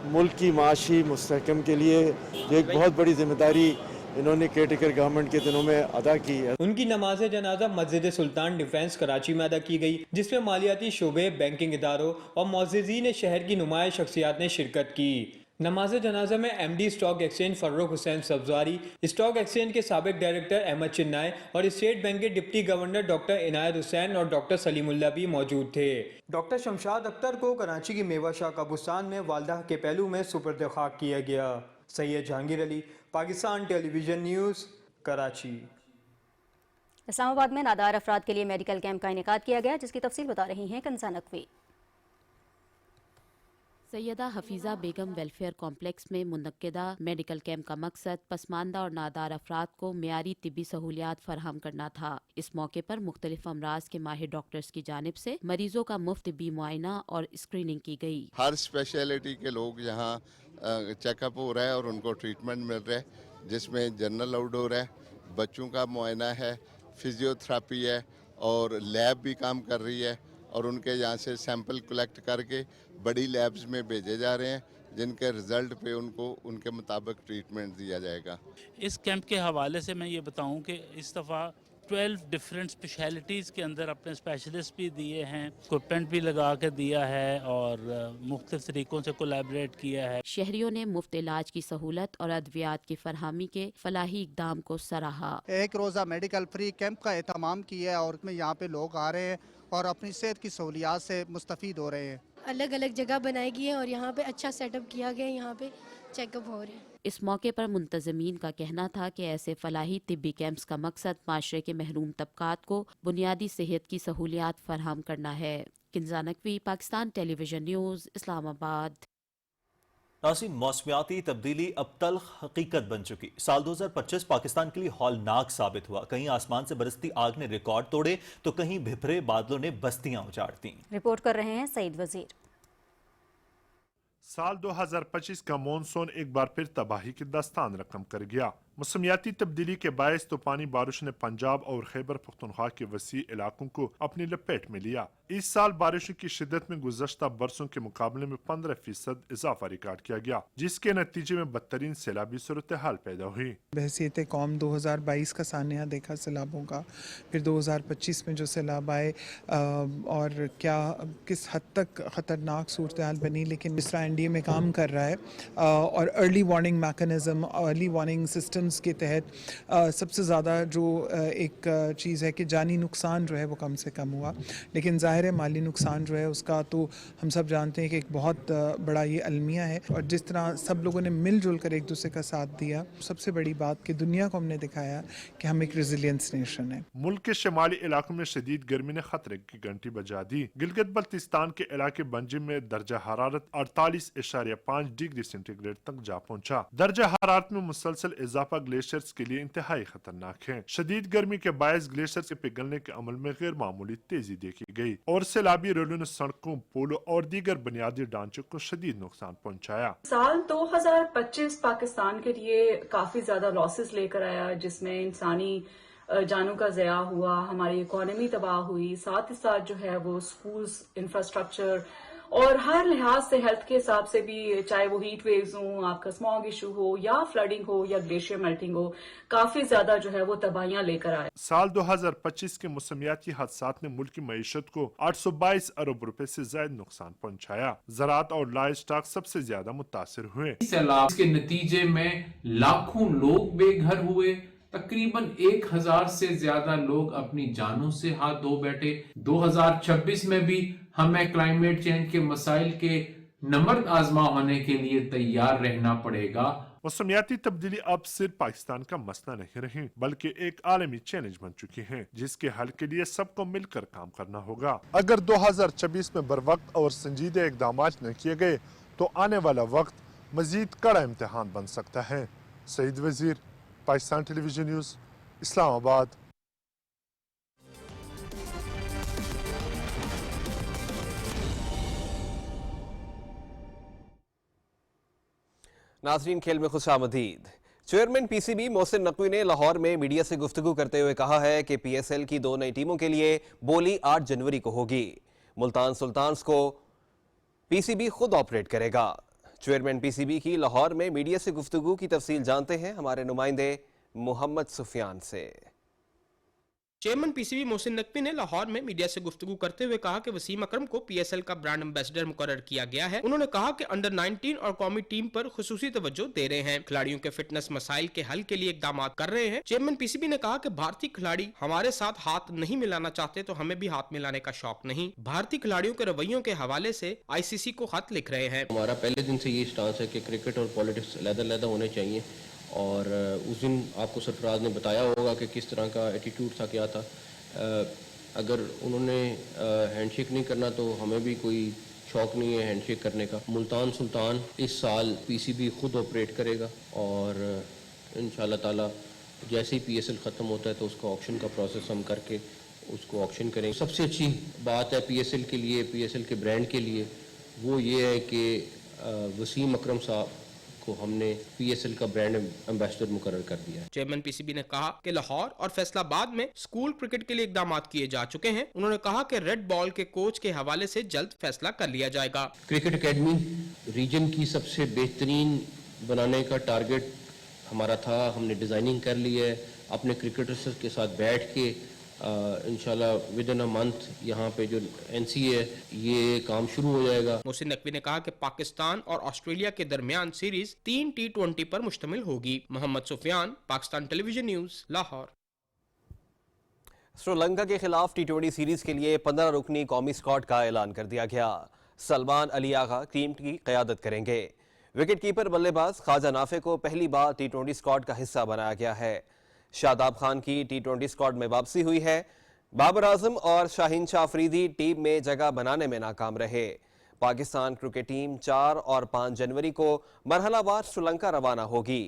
मुल्क की माशी मुस्तहकम के लिए जो एक बहुत बड़ी जिम्मेदारी इन्होंने केयरटेकर गवर्नमेंट के दिनों में अदा की है। उनकी नमाज जनाजा मस्जिद सुल्तान डिफेंस कराची में अदा की गई, जिसमें मालियाती शोबे, बैंकिंग इदारों और मुअज़्ज़िज़ीन शहर की नुमाया शख्सियात ने शिरकत की। नमाज जनाजा में MD stock exchange Farrukh Hussain Sabzwari, stock exchange के साबिक डायरेक्टर अहमद चिन्नाय और स्टेट बैंक के deputy governor doctor Inayat Hussain और डॉक्टर सलीमुल्लाह भी मौजूद थे। डॉक्टर शमशाद अख्तर को कराची की मेवा शाह कब्रिस्तान में वालदा के पहलू में सुपुर्द खाक किया गया। Syed Jahangir Ali, Pakistan television news, Karachi. इस्लामाबाद में नादार अफराद के लिए मेडिकल कैंप का इनेकाद किया गया, जिसकी तफसील बता रही हैं कंसा नकवी। सैयदा हफीज़ा बेगम वेलफेयर कॉम्प्लेक्स में मुनक्किदा मेडिकल कैंप का मकसद पसमानदा और नादार अफराद को मेयारी तिब्बी सहूलियात फराहम करना था। इस मौके पर मुख्तलिफ अमराज के माहिर डॉक्टर्स की जानिब से मरीजों का मुफ्त तिब्बी मुआयना और स्क्रीनिंग की गई। हर स्पेशलिटी के लोग यहाँ चेकअप हो रहा है और उनको ट्रीटमेंट मिल रहा है, जिसमें जनरल आउटडोर है, बच्चों का मुआयना है, फिजियोथेरापी है और लैब भी काम कर रही है और उनके यहाँ से सैंपल कलेक्ट करके बड़ी लैब्स में भेजे जा रहे हैं, जिनके रिज़ल्ट पे उनको उनके मुताबिक ट्रीटमेंट दिया जाएगा। इस कैंप के हवाले से मैं ये बताऊं कि इस दफ़ा 12 डिफरेंट स्पेशलिटीज़ के अंदर अपने स्पेशलिस्ट भी दिए हैं, इक्विपमेंट भी लगा के दिया है और मुख्तलिफ तरीक़ों से कोलैबोरेट किया है। शहरियों ने मुफ्त इलाज की सहूलत और अद्वियात की फरहमी के फलाही इक़दाम को सराहा। एक रोज़ा मेडिकल फ्री कैंप का एहतमाम किया और उसमें यहाँ पे लोग आ रहे हैं और अपनी सेहत की सहूलियात से मुस्तफ़ीद हो रहे हैं। अलग अलग जगह बनाई गई है और यहाँ पे अच्छा सेटअप किया गया है, यहाँ पे चेकअप हो रहे हैं। इस मौके पर मुंतजमीन का कहना था कि ऐसे फलाही तिब्बी कैंप्स का मकसद माशरे के महरूम तबकात को बुनियादी सेहत की सहूलियात फराहम करना है। Kinza Naqvi, Pakistan television news, Islamabad. नाज़रीन, मौसमियाती तब्दीली अब तल्ख हकीकत बन चुकी। साल 2025 पाकिस्तान के लिए हौलनाक साबित हुआ। कहीं आसमान से बरसती आग ने रिकॉर्ड तोड़े तो कहीं भिपरे बादलों ने बस्तियां उजाड़ दी। रिपोर्ट कर रहे हैं सईद वजीर। साल 2025 का मॉनसून एक बार फिर तबाही की दास्तान रकम कर गया। मौसमियाती तब्दीली के बायस तूफानी बारिश ने पंजाब और खैबर पख्तूनख्वा के वसी इलाकों को अपनी लपेट में लिया। इस साल बारिशों की शिद्दत में गुज़श्ता बरसों के मुकाबले में 15% इजाफा रिकॉर्ड किया गया, जिसके नतीजे में बदतरीन सैलाबी सूरत हाल पैदा हुई। बहसीत कौम 2022 का सानिया देखा सैलाबों का, फिर 2025 में जो सैलाब आए और क्या किस हद तक ख़तरनाक सूरत हाल बनी, लेकिन जिस तरह NDA में काम कर रहा है और early warning mechanism, early warning systems के तहत सबसे ज़्यादा जो एक चीज़ है कि जानी नुकसान जो है वो कम से कम हुआ, लेकिन ज़ाहिर है माली नुकसान जो है उसका तो हम सब जानते हैं कि एक बहुत बड़ा ये अलमिया है। और जिस तरह सब लोगों ने मिलजुल कर एक दूसरे का साथ दिया, सबसे बड़ी बात कि दुनिया को हमने दिखाया कि हम एक रेजिलियंस नेशन है। मुल्क के शुमाली इलाकों में शदीद गर्मी ने खतरे की घंटी बजा दी। गिलगित बल्तिस्तान के इलाके बंजिम में दर्जा हरारत 48.5 डिग्री सेंटीग्रेड तक जा पहुंचा। दर्जा हरारत में मुसलसल इजाफा ग्लेशियर्स के लिए इंतहाई खतरनाक है। शदीद गर्मी के बायस ग्लेशियर्स के पिघलने के अमल में गैर मामूली तेजी देखी गई और सैलाबी रैलियों ने सड़कों, पुलों और दीगर बुनियादी ढांचों को शदीद नुकसान पहुंचाया। साल 2025 पाकिस्तान के लिए काफी ज्यादा लॉसेस लेकर आया, जिसमें इंसानी जानों का ज़या हुआ, हमारी इकोनॉमी तबाह हुई, साथ ही साथ जो है वो स्कूल्स, इंफ्रास्ट्रक्चर और हर लिहाज से हेल्थ के हिसाब से भी, चाहे वो हीट वेव्स हो, आपका स्मॉग इशू हो या फ्लडिंग हो या ग्लेशियर मेल्टिंग हो, काफी ज्यादा जो है वो तबाहियां लेकर आए। साल 2025 के मौसमियाती हादसात ने मुल्क की मईशत को 822 अरब रुपए से ज्यादा नुकसान पहुंचाया। ज़राअत और लाइव स्टॉक सबसे ज्यादा मुतासिर हुए। सैलाब के नतीजे में लाखों लोग बेघर हुए, तकरीबन 1000 से ज्यादा लोग अपनी जानों से हाथ धो बैठे। 2026 में भी हमें क्लाइमेट चेंज के मसाइल के नमर्द आजमा होने के लिए तैयार रहना पड़ेगा। मौसमियाती तब्दीली अब सिर्फ पाकिस्तान का मसला नहीं रही, बल्कि एक आलमी चैलेंज बन चुकी है, जिसके हल के लिए सबको मिलकर काम करना होगा। अगर 2026 में बर वक्त और संजीदे इकदाम न किए गए तो आने वाला वक्त मजीद कड़ा इम्तिहान बन सकता है। सईद वजीर, पाकिस्तान टेलीविजन न्यूज़, इस्लामाबाद। नाज़रीन, खेल में खुशामदीद। चेयरमैन PCB मोहसिन नकवी ने लाहौर में मीडिया से गुफ्तगू करते हुए कहा है कि PSL की 2 नई टीमों के लिए बोली 8 जनवरी को होगी। मुल्तान सुल्तान्स को PCB खुद ऑपरेट करेगा। चेयरमैन PCB की लाहौर में मीडिया से गुफ्तगू की तफसील जानते हैं हमारे नुमाइंदे मोहम्मद सुफियान से। चेयरमैन PCB मोहसिन नकवी ने लाहौर में मीडिया से गुफ्तगू करते हुए कहा कि वसीम अकरम को PSL का ब्रांड एम्बेसडर मुकर्रर किया गया है। उन्होंने कहा कि अंडर 19 और कौमी टीम पर खुसूसी तवज्जो दे रहे हैं, खिलाड़ियों के फिटनेस मसाइल के हल के लिए इकदाम कर रहे हैं। चेयरमैन PCB ने कहा कि भारतीय खिलाड़ी हमारे साथ हाथ नहीं मिलाना चाहते तो हमें भी हाथ मिलाने का शौक नहीं। भारतीय खिलाड़ियों के रवैयों के हवाले से ICC को खत लिख रहे हैं। हमारा पहले दिन से ये स्टांस है कि क्रिकेट और पॉलिटिक्स अलग-अलग होने चाहिए, और उस दिन आपको सरफराज ने बताया होगा कि किस तरह का एटीट्यूड था, क्या था। अगर उन्होंने हैंडशेक नहीं करना तो हमें भी कोई शौक़ नहीं है हैंडशेक करने का। मुल्तान सुल्तान इस साल PCB खुद ऑपरेट करेगा और इंशाल्लाह ताला जैसे ही PSL ख़त्म होता है तो उसका ऑक्शन का प्रोसेस हम करके उसको ऑक्शन करेंगे। सबसे अच्छी बात है PSL के लिए, PSL के ब्रांड के लिए, वो ये है कि वसीम अकरम साहब को हमने PSL का ब्रांड एम्बेसडर मुकर्रर कर दिया है। चेयरमैन PCB ने कहा कि लाहौर और फैसलाबाद में स्कूल क्रिकेट के लिए इकदाम किए जा चुके हैं। उन्होंने कहा कि रेड बॉल के कोच के हवाले से जल्द फैसला कर लिया जाएगा। क्रिकेट एकेडमी रीजन की सबसे बेहतरीन बनाने का टारगेट हमारा था, हमने डिजाइनिंग कर ली है। अपने क्रिकेटर्स के साथ बैठ के इंशाल्लाह विद इन अ मंथ यहाँ पे जो NCA है ये काम शुरू हो जाएगा। मोहसिन नकवी ने कहा कि पाकिस्तान और ऑस्ट्रेलिया के दरमियान सीरीज 3 T20 पर मुश्तमिल होगी। Mohammad Sufiyan, Pakistan television news, Lahore. श्रीलंका के खिलाफ T20 सीरीज के लिए 15 रुकनी कौमी स्क्वाड का ऐलान कर दिया गया। सलमान अली आगा टीम की क़यादत करेंगे। विकेट कीपर बल्लेबाज ख्वाजा नाफे को पहली बार टी20 स्क्वाड का हिस्सा बनाया गया है। शादाब खान की टी20 स्क्वाड में वापसी हुई है। बाबर आजम और शाहीन शाह अफरीदी टीम में जगह बनाने में नाकाम रहे। पाकिस्तान क्रिकेट टीम 4 और 5 जनवरी को मरहलावार श्रीलंका रवाना होगी।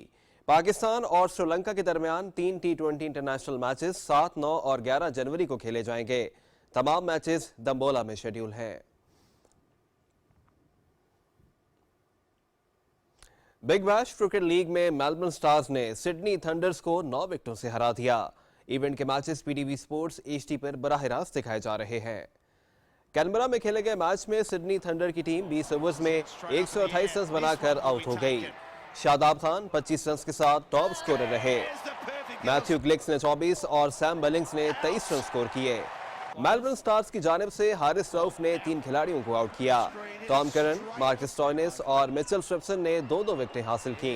पाकिस्तान और श्रीलंका के दरमियान 3 टी20 इंटरनेशनल मैचेस 7, 9 और 11 जनवरी को खेले जाएंगे। तमाम मैचेस दम्बोला में शेड्यूल हैं। बिग बैश क्रिकेट लीग में मेलबर्न स्टार्स ने सिडनी थंडर्स को 9 विकेटों से हरा दिया। इवेंट के मैचेस पीटीवी स्पोर्ट्स एचडी पर बराह रास्त दिखाए जा रहे हैं। कैनबरा में खेले गए मैच में सिडनी थंडर की टीम 20 ओवर्स में 128 रन बनाकर आउट हो गई। शादाब खान 25 रन के साथ टॉप स्कोरर रहे। मैथ्यू ग्लिक्स ने 24 और सैम बलिंग्स ने 23 रन स्कोर किए। मेलबर्न स्टार्स की जानिब से हारिस रऊफ ने 3 खिलाड़ियों को आउट किया। टॉम करन, मार्कस स्टोइनिस और मिचेल स्ट्रिप्सन ने 2-2 विकेटें हासिल की।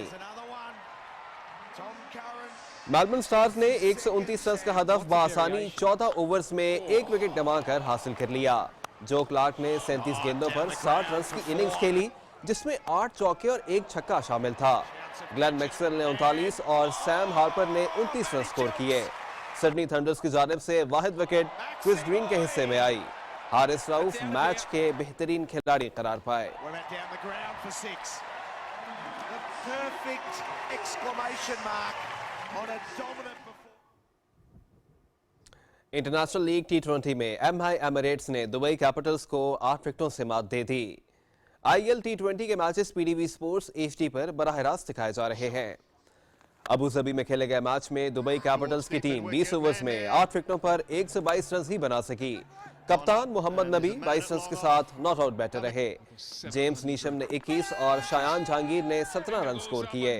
मेलबर्न स्टार्स ने 129 रन का हदफ बआसानी 14 ओवर्स में 1 विकेट गंवाकर हासिल कर लिया। जो क्लार्क ने 37 गेंदों पर 60 रन की इनिंग्स खेली, जिसमें 8 चौके और 1 छक्का शामिल था। ग्लेन मैक्सवेल ने 39 और सैम हार्पर ने 29 रन स्कोर किए। सिडनी थंडर्स की जानिब से वाहिद विकेट क्रिस ग्रीन के हिस्से में आई। हारिस रऊफ मैच के बेहतरीन खिलाड़ी करार पाए। इंटरनेशनल लीग टी20 में MI एमिरेट्स ने दुबई कैपिटल्स को 8 विकेटों से मात दे दी। IL टी20 के मैचेस पीटीवी स्पोर्ट्स एचडी पर बराह रास्त दिखाए जा रहे हैं। अबू धाबी में खेले गए मैच में दुबई कैपिटल्स की टीम 20 ओवर्स में 8 विकेटों पर 122 रन ही बना सकी। कप्तान मोहम्मद नबी 22 रन के साथ नॉट आउट बैटर रहे। जेम्स नीशम ने 21 और शायान जहांगीर ने 17 रन स्कोर किए।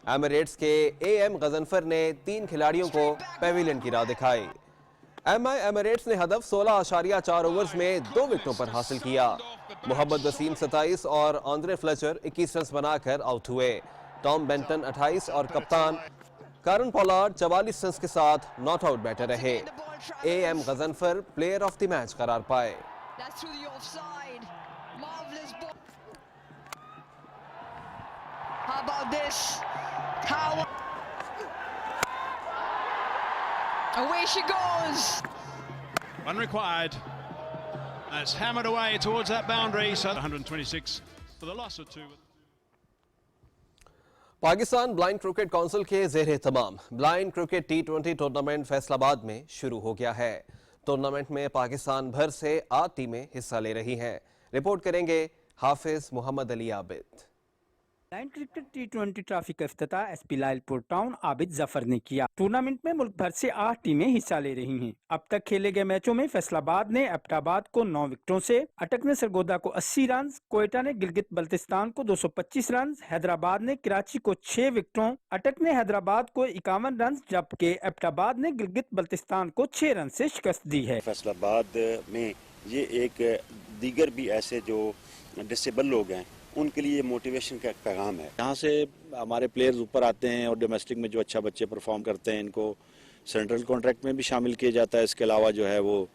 एमिरेट्स के AM गजनफर ने 3 खिलाड़ियों को पेविलियन की राह दिखाई। MI एमिरेट्स ने हदफ 16.4 ओवर्स में 2 विकेटों पर हासिल किया। मोहम्मद वसीम 27 और आंद्रे फ्लेचर 21 रन बनाकर आउट हुए। टॉम बेंटन 28 और कप्तान कारन पोलार्ड 44 रन के साथ नॉट आउट बैटर रहे। AM Ghazanfar player of the match करार पाए। Away she goes. Unrequired. That's hammered away towards that boundary. So 126 for the loss of 2. Pakistan blind cricket council के ज़ेर तमाम ब्लाइंड क्रिकेट टी20 टूर्नामेंट फैसलाबाद में शुरू हो गया है। टूर्नामेंट में पाकिस्तान भर से 8 टीमें हिस्सा ले रही हैं। रिपोर्ट करेंगे हाफिज मोहम्मद अली आबिद। ब्लाइंड क्रिकेट टी20 ट्रॉफी का इफ्तिताह SP लायलपुर टाउन आबिद जफर ने किया। टूर्नामेंट में मुल्क भर से 8 टीमें हिस्सा ले रही हैं। अब तक खेले गए मैचों में फैसलाबाद ने एबटाबाद को 9 विकेटों से, अटक ने सरगोदा को 80 रन, कोयटा ने गिलगित बल्तिस्तान को 225 रन, हैदराबाद ने कराची को 6 विकेटों, अटक ने हैदराबाद को 51 रन, जबकि एबटाबाद ने गिलगित बल्तिस्तान को 6 रन से शिकस्त दी है। फैसलाबाद में ये एक दीगर भी ऐसे जो डिसेबल लोग हैं उनके लिए मोटिवेशन का पैगाम है। यहाँ से हमारे प्लेयर्स ऊपर आते हैं और डोमेस्टिक में जो अच्छा बच्चे परफॉर्म करते हैं इनको सेंट्रल कॉन्ट्रैक्ट में भी शामिल किया जाता है। इसके अलावा जो है वो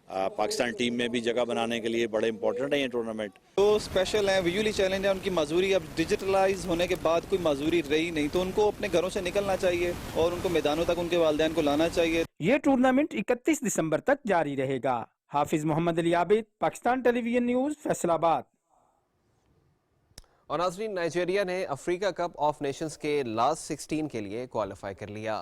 पाकिस्तान टीम में भी जगह बनाने के लिए बड़े इंपॉर्टेंट है ये टूर्नामेंट। तो स्पेशल है, विजुअली चैलेंज है। उनकी मजदूरी अब डिजिटलाइज होने के बाद कोई मजदूरी रही नहीं, तो उनको अपने घरों से निकलना चाहिए और उनको मैदानों तक उनके वालिदैन को लाना चाहिए। ये टूर्नामेंट 31 दिसंबर तक जारी रहेगा। हाफिज मोहम्मद अली आबिद, पाकिस्तान टेलीविजन न्यूज, फैसलाबाद। और नाज़रीन, नाइजीरिया ने अफ्रीका कप ऑफ नेशंस के लास्ट 16 के लिए क्वालिफाई कर लिया।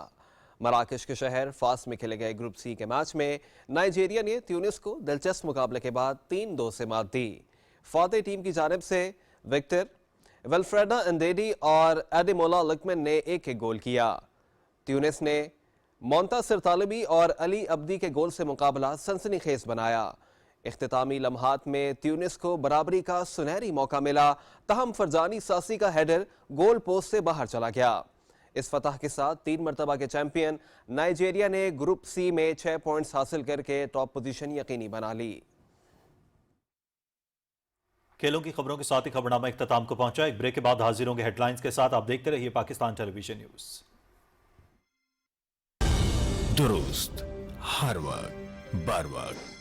मराकश के शहर फास में खेले गए ग्रुप C के मैच में नाइजीरिया ने ट्यूनिस को दिलचस्प मुकाबले के बाद 3-2 से मात दी। फाते टीम की जानिब से विक्टर, विल्फ्रेडा अंडेडी और एडिमोला लुकमन ने एक गोल किया। ट्यूनिस ने मोंतासिर तालिबी और अली अब्दी के गोल से मुकाबला सनसनीखेज बनाया। इख्तितामी लम्हात में ट्यूनिस को बराबरी का सुनहरी मौका मिला, तहम फरजानी सासी का हेडर गोल पोस्ट से बाहर चला गया। इस फतह के साथ 3 मरतबा के चैंपियन नाइजीरिया ने ग्रुप C में 6 पॉइंट्स हासिल करके टॉप पोजीशन यकीनी बना ली। खेलों की खबरों के साथ ही खबरनामा इख्तिताम को पहुंचा। एक ब्रेक के बाद हाजिर होंगे हेडलाइंस के साथ। आप देखते रहिए पाकिस्तान टेलीविजन न्यूज। दुरुस्त हर वक्त बर वक्त